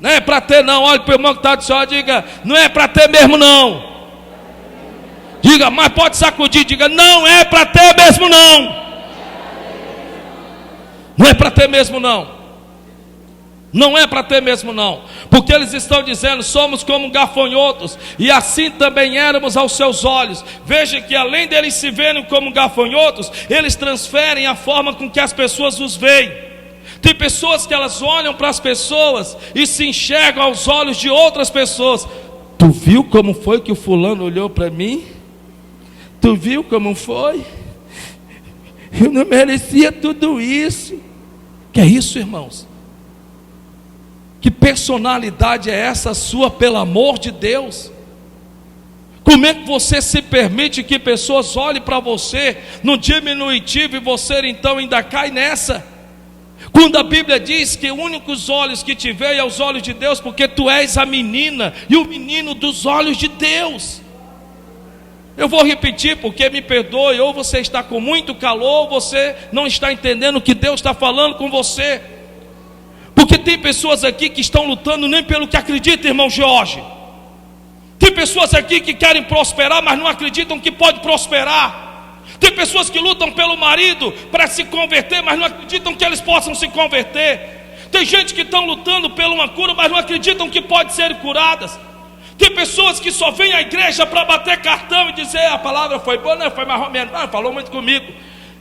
Não é para ter não. Olha para o irmão que está do céu, diga: não é para ter mesmo não. Diga, mas pode sacudir, diga: não é para ter mesmo não. Não é para ter mesmo não. Não é para ter mesmo não. Porque eles estão dizendo: somos como gafanhotos, e assim também éramos aos seus olhos. Veja que além deles se verem como gafanhotos, eles transferem a forma com que as pessoas os veem. Tem pessoas que elas olham para as pessoas e se enxergam aos olhos de outras pessoas. Tu viu como foi que o fulano olhou para mim? Tu viu como foi? Eu não merecia tudo isso. Que é isso, irmãos? Que personalidade é essa sua, pelo amor de Deus? Como é que você se permite que pessoas olhem para você no diminutivo e você então ainda cai nessa? Quando a Bíblia diz que únicos olhos que te veem é os olhos de Deus, porque tu és a menina e o menino dos olhos de Deus. Eu vou repetir, porque me perdoe, ou você está com muito calor, ou você não está entendendo o que Deus está falando com você. Porque tem pessoas aqui que estão lutando nem pelo que acreditam, irmão Jorge. Tem pessoas aqui que querem prosperar, mas não acreditam que pode prosperar. Tem pessoas que lutam pelo marido para se converter, mas não acreditam que eles possam se converter. Tem gente que estão lutando por uma cura, mas não acreditam que pode ser curadas. Tem pessoas que só vêm à igreja para bater cartão e dizer: a palavra foi boa, não foi mais ou menos, não, falou muito comigo.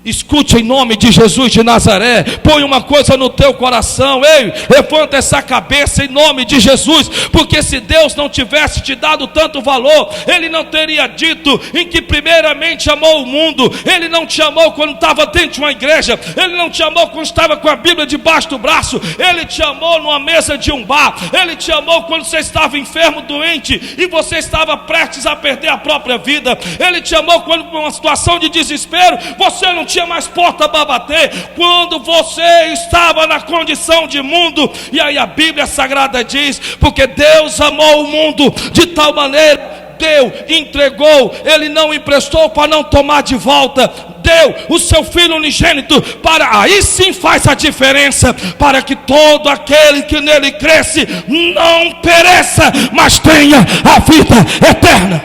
Escute em nome de Jesus de Nazaré, põe uma coisa no teu coração, ei, levanta essa cabeça em nome de Jesus, porque se Deus não tivesse te dado tanto valor, Ele não teria dito em que primeiramente amou o mundo. Ele não te amou quando estava dentro de uma igreja, Ele não te amou quando estava com a Bíblia debaixo do braço, Ele te amou numa mesa de um bar, Ele te amou quando você estava enfermo, doente, e você estava prestes a perder a própria vida. Ele te amou quando, com uma situação de desespero, você não tinha mais porta para bater, quando você estava na condição de mundo. E aí a Bíblia Sagrada diz: porque Deus amou o mundo de tal maneira, deu, entregou, Ele não emprestou para não tomar de volta, deu o seu Filho unigênito, para, aí sim faz a diferença, para que todo aquele que nele cresce não pereça, mas tenha a vida eterna.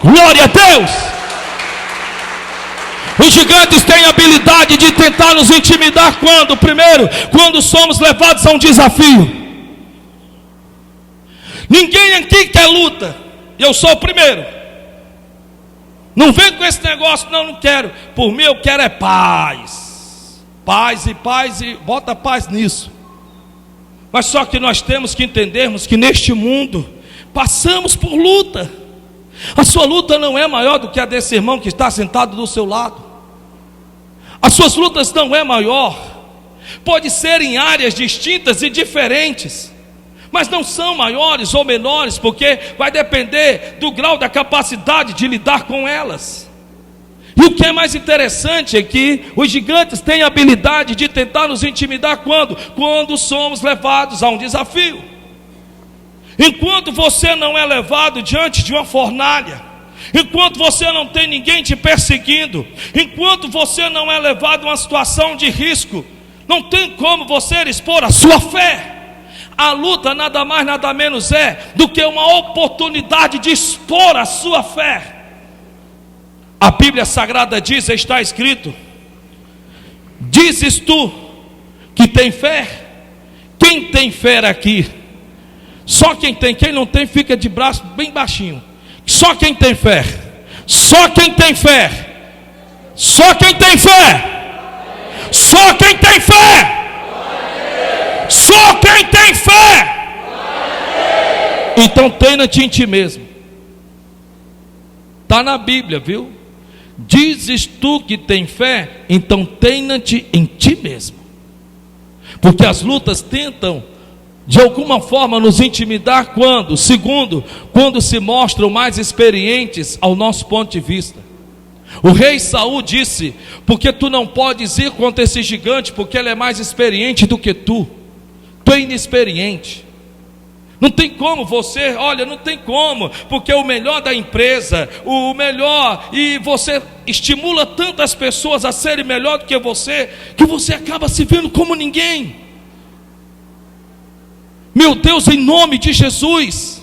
Glória a Deus. Os gigantes têm a habilidade de tentar nos intimidar quando? Primeiro, quando somos levados a um desafio. Ninguém aqui quer luta, eu sou o primeiro. Não vem com esse negócio, não quero. Por mim eu quero é paz. Paz e bota paz nisso. Mas só que nós temos que entendermos que neste mundo passamos por luta. A sua luta não é maior do que a desse irmão que está sentado do seu lado. As suas lutas não é maior. Pode ser em áreas distintas e diferentes, mas não são maiores ou menores, porque vai depender do grau da capacidade de lidar com elas. E o que é mais interessante é que os gigantes têm a habilidade de tentar nos intimidar quando? Quando somos levados a um desafio. Enquanto você não é levado diante de uma fornalha, enquanto você não tem ninguém te perseguindo, enquanto você não é levado a uma situação de risco, não tem como você expor a sua fé. A luta nada mais, nada menos é do que uma oportunidade de expor a sua fé. A Bíblia Sagrada diz, está escrito: dizes tu que tem fé? Quem tem fé aqui? Só quem tem. Quem não tem fica de braço bem baixinho. Só quem tem fé. Só quem tem fé. Só quem tem fé. Só quem tem fé. Só quem tem fé. Então tenha-te em ti mesmo. Está na Bíblia, viu? Dizes tu que tem fé, então tenha-te em ti mesmo. Porque as lutas tentam de alguma forma nos intimidar quando? Segundo, quando se mostram mais experientes ao nosso ponto de vista. O rei Saul disse: porque tu não podes ir contra esse gigante, porque ele é mais experiente do que tu. Tu é inexperiente. Não tem como você, olha, não tem como, porque o melhor da empresa, o melhor, e você estimula tantas pessoas a serem melhor do que você acaba se vendo como ninguém. Meu Deus, em nome de Jesus,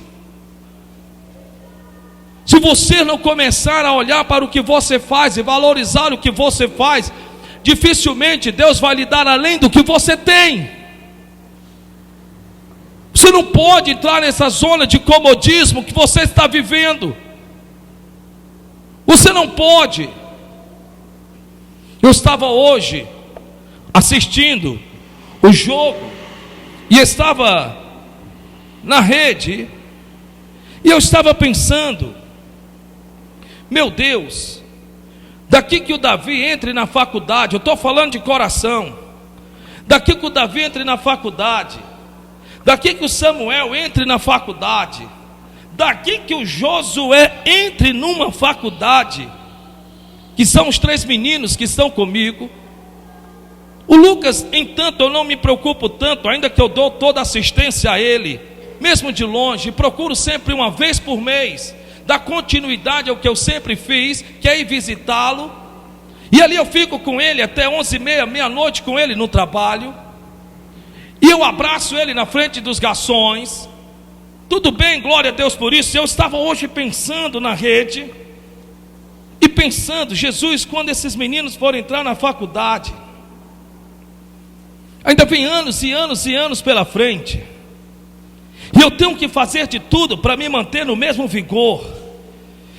se você não começar a olhar para o que você faz e valorizar o que você faz, dificilmente Deus vai lhe dar além do que você tem. Você não pode entrar nessa zona de comodismo que você está vivendo. Você não pode. Eu estava hoje assistindo o jogo e estava na rede e eu estava pensando: meu Deus, daqui que o Davi entre na faculdade, eu estou falando de coração, daqui que o Davi entre na faculdade, daqui que o Samuel entre na faculdade, daqui que o Josué entre numa faculdade, que são os 3 meninos que estão comigo. O Lucas, entanto, eu não me preocupo tanto, ainda que eu dou toda assistência a ele, mesmo de longe, procuro sempre uma vez por mês, dar continuidade ao que eu sempre fiz, que é ir visitá-lo, e ali eu fico com ele até 11h30, meia-noite com ele no trabalho, e eu abraço ele na frente dos garçons. Tudo bem, glória a Deus por isso. Eu estava hoje pensando na rede e pensando: Jesus, quando esses meninos forem entrar na faculdade, ainda vem anos e anos e anos pela frente, e eu tenho que fazer de tudo para me manter no mesmo vigor.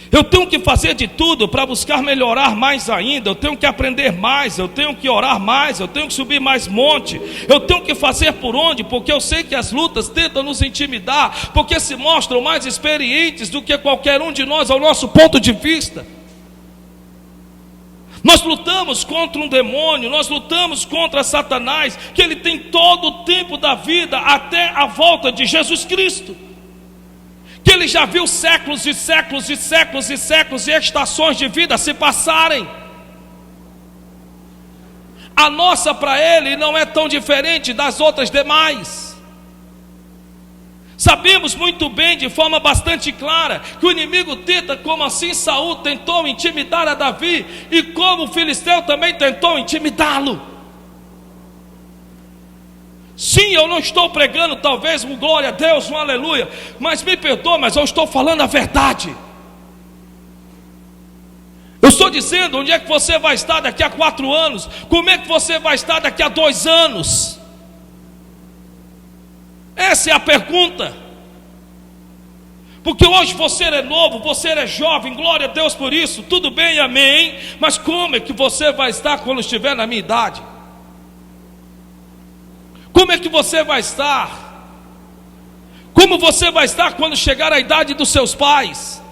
Eu tenho que fazer de tudo para buscar melhorar mais ainda. Eu tenho que aprender mais, eu tenho que orar mais, eu tenho que subir mais monte. Eu tenho que fazer por onde? Porque eu sei que as lutas tentam nos intimidar, porque se mostram mais experientes do que qualquer um de nós ao nosso ponto de vista. Nós lutamos contra um demônio, nós lutamos contra Satanás, que ele tem todo o tempo da vida até a volta de Jesus Cristo, que ele já viu séculos e séculos e séculos e séculos e estações de vida se passarem. A nossa para ele não é tão diferente das outras demais. Sabemos muito bem, de forma bastante clara, que o inimigo tenta, como assim Saul tentou intimidar a Davi, e como o filisteu também tentou intimidá-lo. Sim, eu não estou pregando talvez um glória a Deus, um aleluia, mas me perdoa, mas eu estou falando a verdade. Eu estou dizendo onde é que você vai estar daqui a 4 anos, como é que você vai estar daqui a 2 anos. Essa é a pergunta. Porque hoje você é novo, você é jovem, glória a Deus por isso, tudo bem, amém. Mas como é que você vai estar quando estiver na minha idade? Como é que você vai estar? Como você vai estar quando chegar à idade dos seus pais?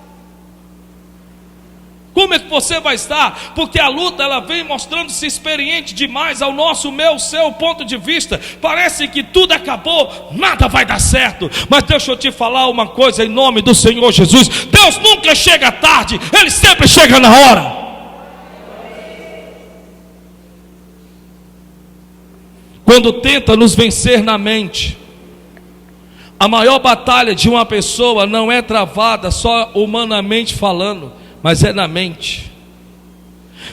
Como é que você vai estar? Porque a luta, ela vem mostrando-se experiente demais ao nosso, meu, seu ponto de vista. Parece que tudo acabou, nada vai dar certo. Mas deixa eu te falar uma coisa em nome do Senhor Jesus: Deus nunca chega tarde, Ele sempre chega na hora. Quando tenta nos vencer na mente, a maior batalha de uma pessoa não é travada só humanamente falando, mas é na mente.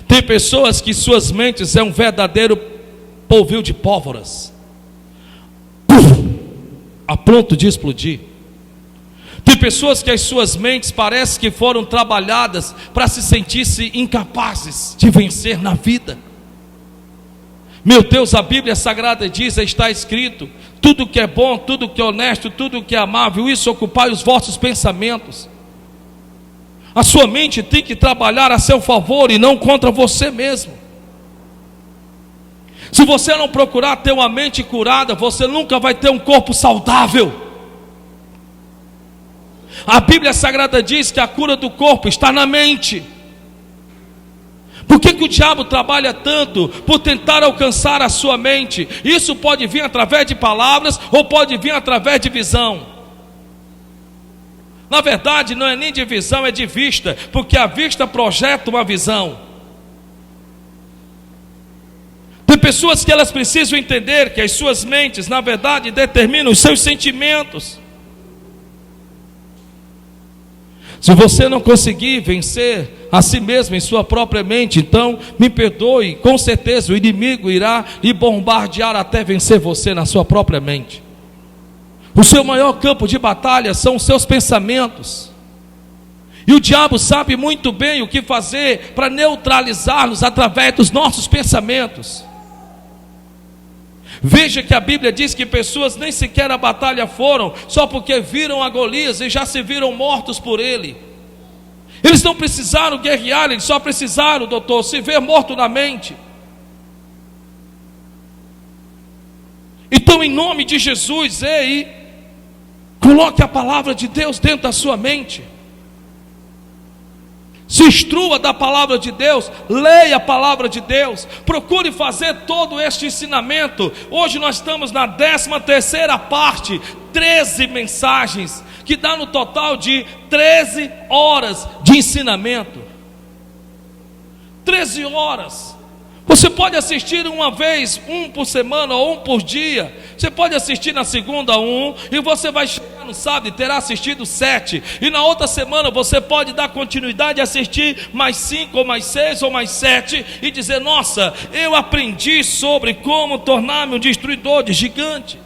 Tem pessoas que suas mentes é um verdadeiro polvil de pólvoras. pronto de explodir. Tem pessoas que as suas mentes parece que foram trabalhadas para se sentir-se incapazes de vencer na vida. Meu Deus, a Bíblia Sagrada diz, está escrito: tudo que é bom, tudo que é honesto, tudo que é amável, isso ocupai os vossos pensamentos. A sua mente tem que trabalhar a seu favor e não contra você mesmo. Se você não procurar ter uma mente curada, você nunca vai ter um corpo saudável. A Bíblia Sagrada diz que a cura do corpo está na mente. Por que o diabo trabalha tanto por tentar alcançar a sua mente? Isso pode vir através de palavras ou pode vir através de visão. Na verdade não é nem de visão, é de vista, porque a vista projeta uma visão. Tem pessoas que elas precisam entender que as suas mentes na verdade determinam os seus sentimentos. Se você não conseguir vencer a si mesmo em sua própria mente, então me perdoe, com certeza o inimigo irá lhe bombardear até vencer você na sua própria mente. O seu maior campo de batalha são os seus pensamentos. E o diabo sabe muito bem o que fazer para neutralizar-nos através dos nossos pensamentos. Veja que a Bíblia diz que pessoas nem sequer a batalha foram, só porque viram a Golias e já se viram mortos por ele. Eles não precisaram guerrear, eles só precisaram, doutor, se ver morto na mente. Então, em nome de Jesus, coloque a palavra de Deus dentro da sua mente. Se instrua da palavra de Deus, leia a palavra de Deus, procure fazer todo este ensinamento. Hoje nós estamos na 13ª parte, 13 mensagens, que dá no total de 13 horas de ensinamento. 13 horas. Você pode assistir uma vez, um por semana ou um por dia. Você pode assistir na segunda e você vai chegar no sábado e terá assistido 7. E na outra semana você pode dar continuidade e assistir mais 5 ou mais 6 ou mais 7 e dizer: nossa, eu aprendi sobre como tornar-me um destruidor de gigante.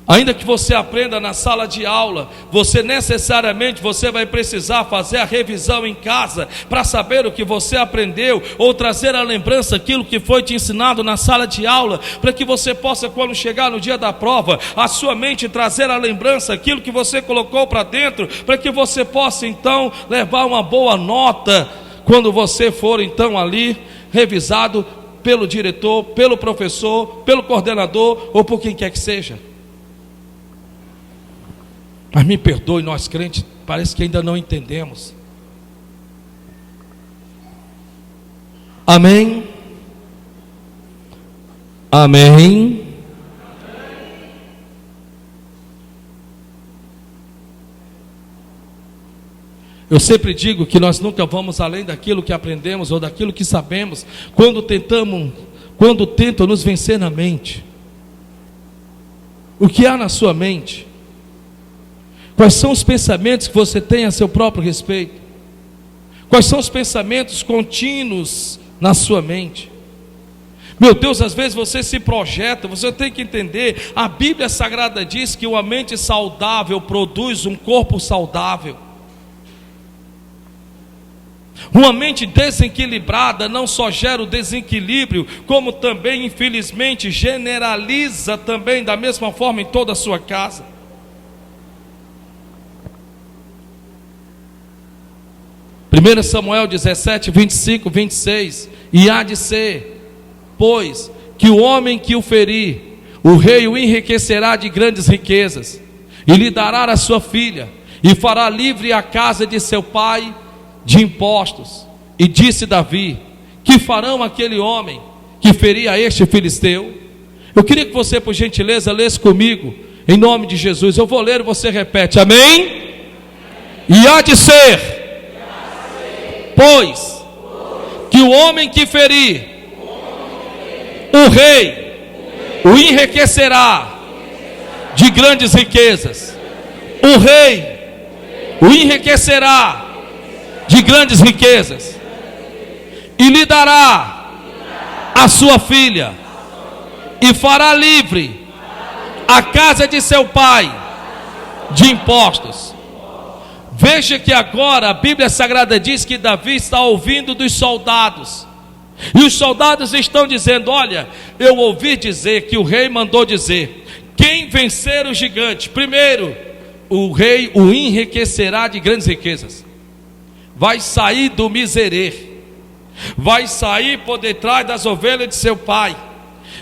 Ainda que você aprenda na sala de aula, você necessariamente vai precisar fazer a revisão em casa para saber o que você aprendeu, ou trazer à lembrança aquilo que foi te ensinado na sala de aula, para que você possa, quando chegar no dia da prova, a sua mente trazer à lembrança aquilo que você colocou para dentro, para que você possa então levar uma boa nota quando você for então ali revisado pelo diretor, pelo professor, pelo coordenador ou por quem quer que seja. Mas me perdoe, nós crentes parece que ainda não entendemos. Amém? Amém? Eu sempre digo que nós nunca vamos além daquilo que aprendemos ou daquilo que sabemos quando tentam nos vencer na mente. O que há na sua mente? Quais são os pensamentos que você tem a seu próprio respeito? Quais são os pensamentos contínuos na sua mente? Meu Deus, às vezes você se projeta, você tem que entender, a Bíblia Sagrada diz que uma mente saudável produz um corpo saudável. Uma mente desequilibrada não só gera o desequilíbrio, como também, infelizmente, generaliza também da mesma forma em toda a sua casa. 1 Samuel 17, 25, 26. E há de ser, pois, que o homem que o ferir, o rei o enriquecerá de grandes riquezas, e lhe dará a sua filha, e fará livre a casa de seu pai de impostos. E disse Davi: que farão aquele homem que feria este filisteu? Eu queria que você, por gentileza, lesse comigo, em nome de Jesus. Eu vou ler e você repete, amém? E há de ser, pois, que o homem que ferir, o rei o enriquecerá de grandes riquezas. O rei o enriquecerá de grandes riquezas, e lhe dará a sua filha, e fará livre a casa de seu pai de impostos. Veja que agora a Bíblia Sagrada diz que Davi está ouvindo dos soldados, e os soldados estão dizendo: olha, eu ouvi dizer que o rei mandou dizer, quem vencer o gigante, primeiro, o rei o enriquecerá de grandes riquezas, vai sair do miserê, vai sair por detrás das ovelhas de seu pai,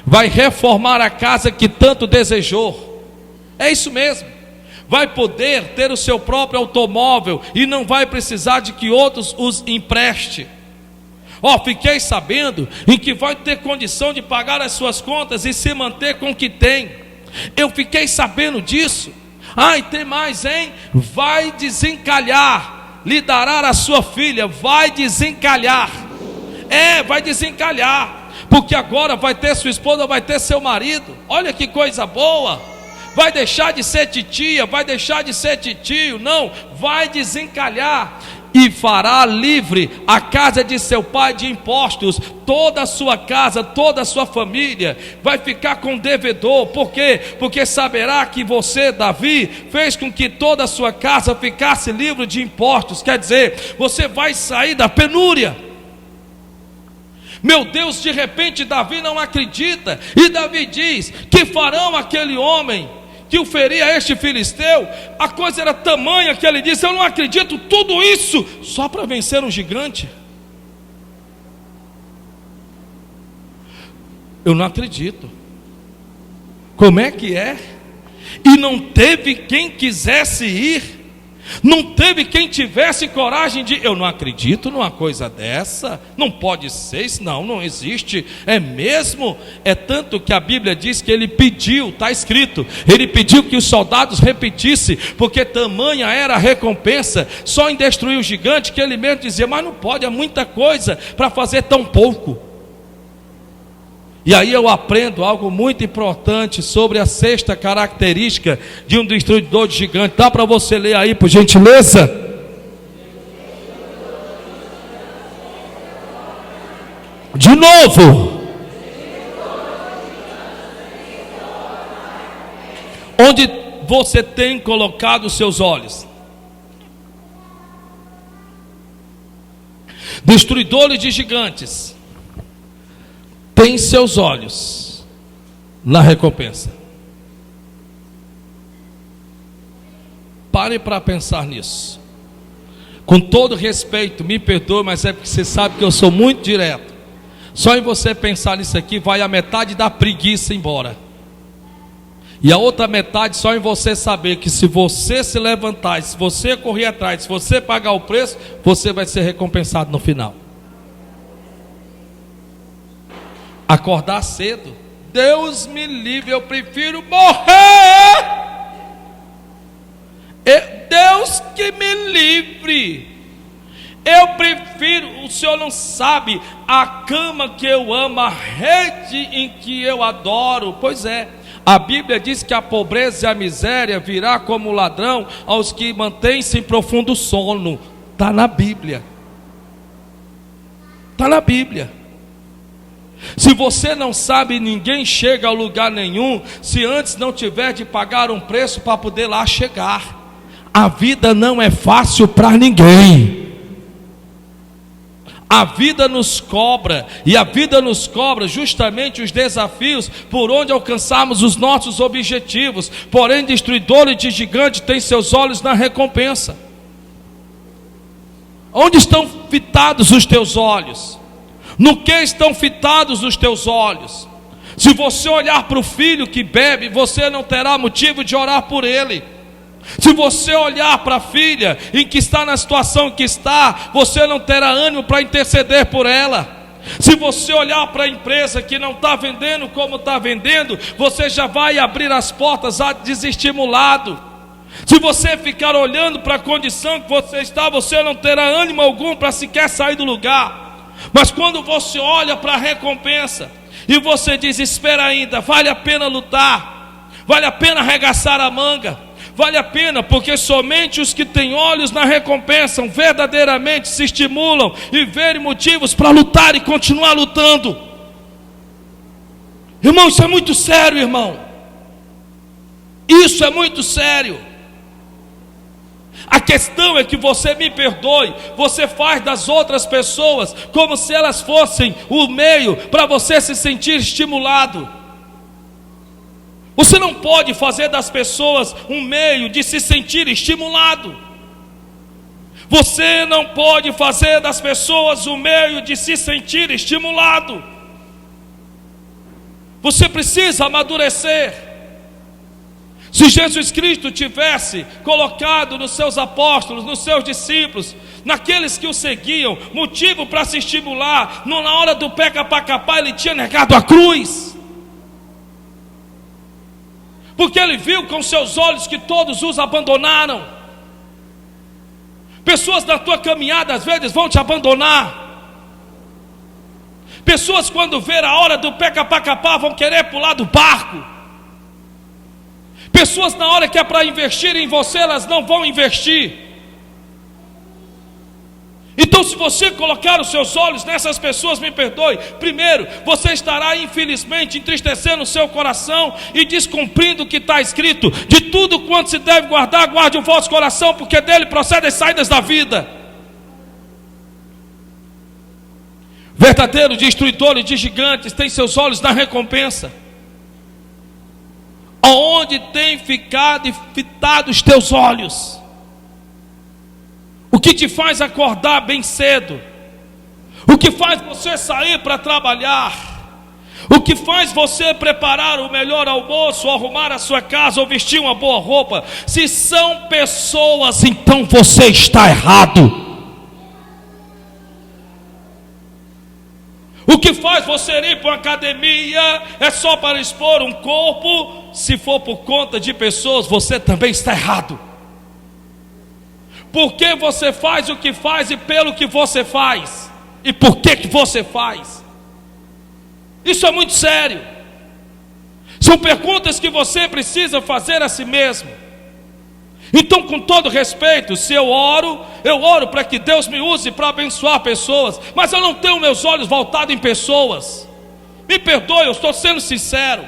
vai reformar a casa que tanto desejou. É isso mesmo, vai poder ter o seu próprio automóvel e não vai precisar de que outros os empreste. Fiquei sabendo em que vai ter condição de pagar as suas contas e se manter com o que tem. Eu fiquei sabendo disso. E tem mais, hein? Vai desencalhar, lhe dará a sua filha, vai desencalhar. Vai desencalhar, porque agora vai ter sua esposa, vai ter seu marido. Olha que coisa boa. Vai deixar de ser titia, vai deixar de ser titio. Não, vai desencalhar. E fará livre a casa de seu pai de impostos. Toda a sua casa, toda a sua família vai ficar com devedor. Por quê? Porque saberá que você, Davi, fez com que toda a sua casa ficasse livre de impostos. Quer dizer, você vai sair da penúria. Meu Deus, de repente Davi não acredita, e Davi diz: que farão aquele homem que o feria este filisteu? A coisa era tamanha que ele disse: eu não acredito, tudo isso só para vencer um gigante. Eu não acredito. Como é que é? E não teve quem quisesse ir, não teve quem tivesse coragem de... Eu não acredito numa coisa dessa, não pode ser, isso não existe, é mesmo? É tanto que a Bíblia diz que ele pediu, está escrito, ele pediu que os soldados repetissem, porque tamanha era a recompensa, só em destruir o gigante, que ele mesmo dizia: mas não pode, é muita coisa para fazer tão pouco. E aí eu aprendo algo muito importante sobre a sexta característica de um destruidor de gigante. Dá para você ler aí, por gentileza? De novo. Onde você tem colocado os seus olhos? Destruidores de gigantes tem seus olhos na recompensa. Pare para pensar nisso. Com todo respeito, me perdoe, mas é porque você sabe que eu sou muito direto. Só em você pensar nisso aqui vai a metade da preguiça embora. E a outra metade só em você saber que se você se levantar, se você correr atrás, se você pagar o preço, você vai ser recompensado no final. Acordar cedo, Deus me livre, eu prefiro morrer. Deus que me livre. Eu prefiro, o senhor não sabe, a cama que eu amo, a rede em que eu adoro. Pois é, a Bíblia diz que a pobreza e a miséria virá como ladrão aos que mantêm-se em profundo sono. Está na Bíblia. Está na Bíblia. Se você não sabe, ninguém chega a lugar nenhum se antes não tiver de pagar um preço para poder lá chegar. A vida não é fácil para ninguém. A vida nos cobra, e a vida nos cobra justamente os desafios por onde alcançarmos os nossos objetivos. Porém, destruidores de gigantes têm seus olhos na recompensa. Onde estão fitados os teus olhos? No que estão fitados os teus olhos? Se você olhar para o filho que bebe, você não terá motivo de orar por ele. Se você olhar para a filha em que está na situação que está, você não terá ânimo para interceder por ela. Se você olhar para a empresa que não está vendendo como está vendendo, você já vai abrir as portas desestimulado. Se você ficar olhando para a condição que você está, você não terá ânimo algum para sequer sair do lugar. Mas quando você olha para a recompensa e você diz: espera ainda, vale a pena lutar, vale a pena arregaçar a manga, vale a pena, porque somente os que têm olhos na recompensa verdadeiramente se estimulam e verem motivos para lutar e continuar lutando. Irmão, isso é muito sério, irmão. Isso é muito sério. A questão é que você, me perdoe, você faz das outras pessoas como se elas fossem o meio para você se sentir estimulado. Você não pode fazer das pessoas um meio de se sentir estimulado. Você não pode fazer das pessoas um meio de se sentir estimulado. Você precisa amadurecer. Se Jesus Cristo tivesse colocado nos seus apóstolos, nos seus discípulos, naqueles que o seguiam, motivo para se estimular, na hora do pega para capar, ele tinha negado a cruz. Porque ele viu com seus olhos que todos os abandonaram. Pessoas na tua caminhada às vezes vão te abandonar. Pessoas, quando ver a hora do pega para capar, vão querer pular do barco. Pessoas, na hora que é para investir em você, elas não vão investir. Então, se você colocar os seus olhos nessas pessoas, me perdoe, primeiro, você estará infelizmente entristecendo o seu coração e descumprindo o que está escrito: de tudo quanto se deve guardar, guarde o vosso coração, porque dele procedem as saídas da vida. Verdadeiro destruidor de gigantes tem seus olhos na recompensa. Aonde tem ficado e fitado os teus olhos? O que te faz acordar bem cedo? O que faz você sair para trabalhar? O que faz você preparar o melhor almoço, arrumar a sua casa ou vestir uma boa roupa? Se são pessoas, então você está errado. O que faz você ir para uma academia é só para expor um corpo? Se for por conta de pessoas, você também está errado. Por que você faz o que faz e pelo que você faz? E por que você faz? Isso é muito sério. São perguntas que você precisa fazer a si mesmo. Então, com todo respeito, se eu oro para que Deus me use para abençoar pessoas, mas eu não tenho meus olhos voltados em pessoas. Me perdoe, eu estou sendo sincero.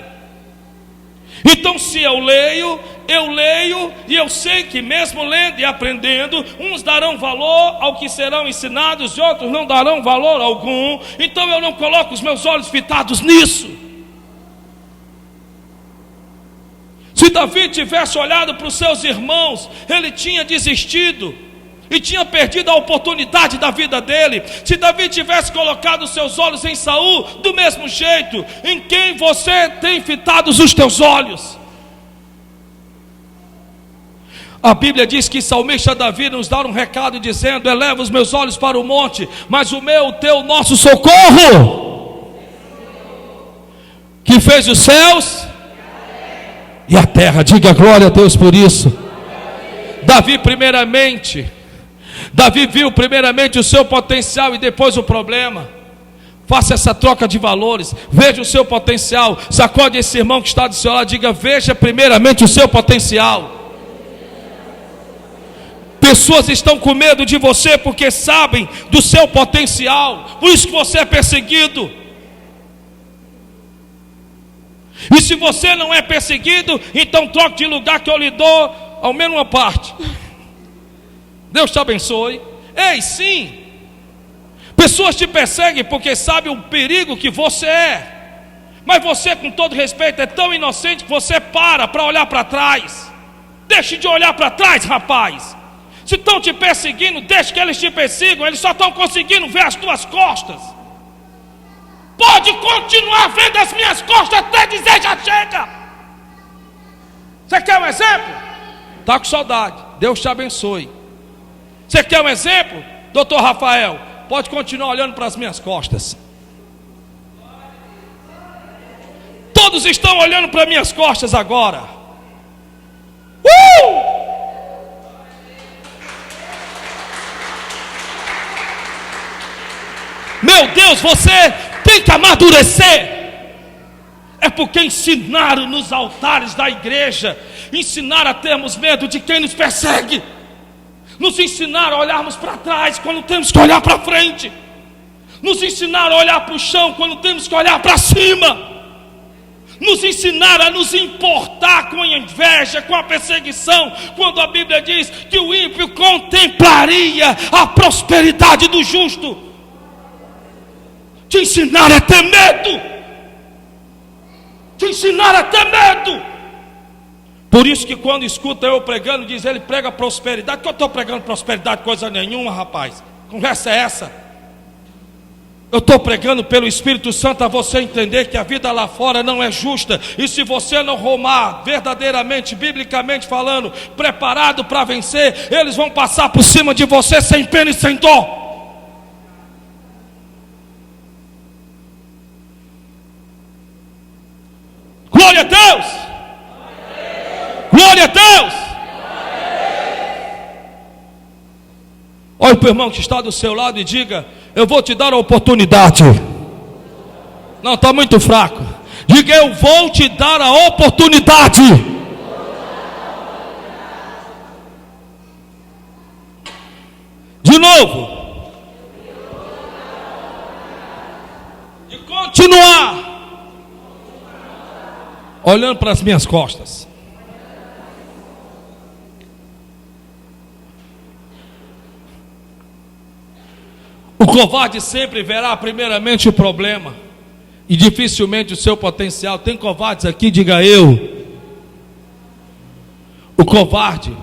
Então, se eu leio e eu sei que mesmo lendo e aprendendo, uns darão valor ao que serão ensinados e outros não darão valor algum. Então eu não coloco os meus olhos fitados nisso. Se Davi tivesse olhado para os seus irmãos, ele tinha desistido e tinha perdido a oportunidade da vida dele. Se Davi tivesse colocado os seus olhos em Saul, do mesmo jeito, em quem você tem fitados os teus olhos? A Bíblia diz que salmista Davi nos dá um recado dizendo: eleva os meus olhos para o monte, mas o meu, o teu, nosso socorro, que fez os céus e a terra. Diga glória a Deus por isso. Davi viu primeiramente o seu potencial e depois o problema. Faça essa troca de valores. Veja o seu potencial. Sacode esse irmão que está do seu lado, diga: veja primeiramente o seu potencial. Pessoas estão com medo de você porque sabem do seu potencial. Por isso que você é perseguido. E se você não é perseguido, então troque de lugar que eu lhe dou ao menos uma parte. Deus te abençoe. Ei, sim, pessoas te perseguem porque sabem o perigo que você é. Mas você, com todo respeito, é tão inocente que você para olhar para trás. Deixe de olhar para trás, rapaz. Se estão te perseguindo, deixe que eles te persigam. Eles só estão conseguindo ver as tuas costas. Pode continuar vendo as minhas costas até dizer já chega. Você quer um exemplo? Está com saudade, Deus te abençoe. Você quer um exemplo? Doutor Rafael, pode continuar olhando para as minhas costas. Todos estão olhando para minhas costas agora. Meu Deus, você tem que amadurecer. É porque ensinaram nos altares da igreja, ensinaram a termos medo de quem nos persegue, nos ensinaram a olharmos para trás quando temos que olhar para frente, nos ensinaram a olhar para o chão quando temos que olhar para cima. nos ensinar a nos importar com a inveja, com a perseguição, quando a Bíblia diz que o ímpio contemplaria a prosperidade do justo. Te ensinar a ter medo, te ensinar a ter medo. Por isso que quando escuta eu pregando, diz ele prega prosperidade. Que eu estou pregando prosperidade coisa nenhuma, rapaz. Conversa é essa? Eu estou pregando pelo Espírito Santo a você entender que a vida lá fora não é justa. E se você não rumar verdadeiramente, biblicamente falando, preparado para vencer, eles vão passar por cima de você sem pena e sem dó. Glória a Deus! Glória a Deus! Olha para o irmão que está do seu lado e diga: eu vou te dar a oportunidade. Não, está muito fraco. Diga: eu vou te dar a oportunidade. De novo. De continuar olhando para as minhas costas. O covarde sempre verá primeiramente o problema e dificilmente o seu potencial. Tem covardes aqui? Diga eu. O covarde,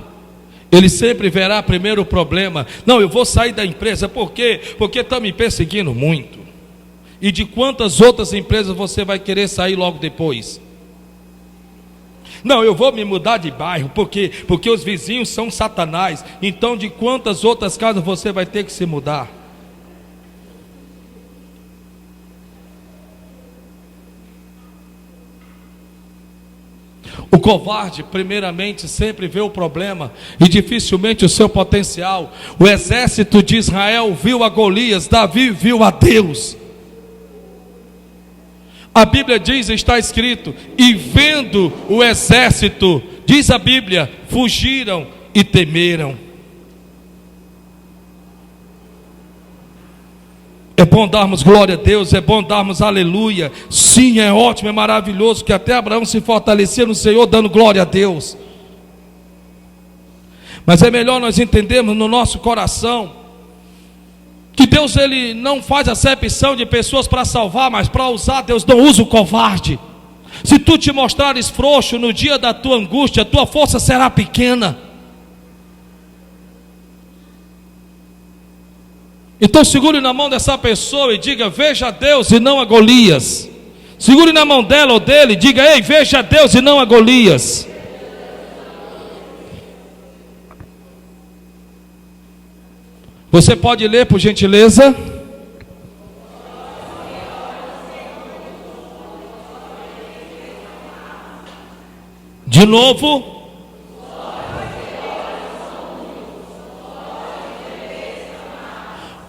ele sempre verá primeiro o problema. Não, eu vou sair da empresa. Por quê? Porque estão me perseguindo muito. E de quantas outras empresas você vai querer sair logo depois? Não, eu vou me mudar de bairro, porque os vizinhos são satanás. Então de quantas outras casas você vai ter que se mudar? O covarde primeiramente sempre vê o problema e dificilmente o seu potencial. O exército de Israel viu a Golias, Davi viu a Deus. A Bíblia diz, está escrito: e vendo o exército, diz a Bíblia, fugiram e temeram. É bom darmos glória a Deus, é bom darmos aleluia. Sim, é ótimo, é maravilhoso, que até Abraão se fortalecia no Senhor dando glória a Deus. Mas é melhor nós entendermos no nosso coração que Deus, ele não faz acepção de pessoas para salvar, mas para usar. Deus não usa o covarde. Se tu te mostrares frouxo no dia da tua angústia, a tua força será pequena. Então segure na mão dessa pessoa e diga: veja a Deus e não a Golias. Segure na mão dela ou dele e diga: ei, veja a Deus e não a Golias. Você pode ler, por gentileza? De novo.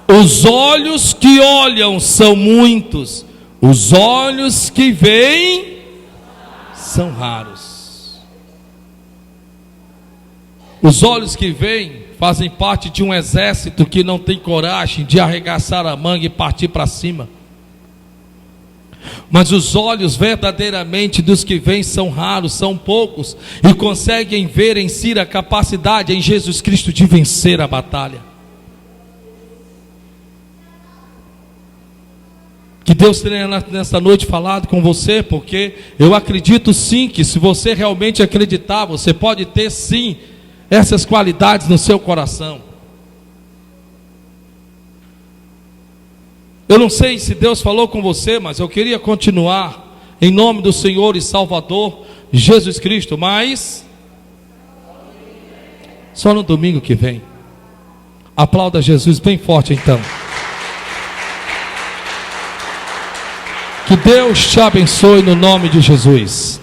Os olhos que olham são muitos, os olhos que veem são raros. Os olhos que veem fazem parte de um exército que não tem coragem de arregaçar a manga e partir para cima. Mas os olhos verdadeiramente dos que veem são raros, são poucos, e conseguem ver em si a capacidade em Jesus Cristo de vencer a batalha. Que Deus tenha nessa noite falado com você, porque eu acredito sim que se você realmente acreditar, você pode ter sim essas qualidades no seu coração. Eu não sei se Deus falou com você, mas eu queria continuar em nome do Senhor e Salvador Jesus Cristo, mas só no domingo que vem. Aplauda Jesus bem forte então. Que Deus te abençoe no nome de Jesus.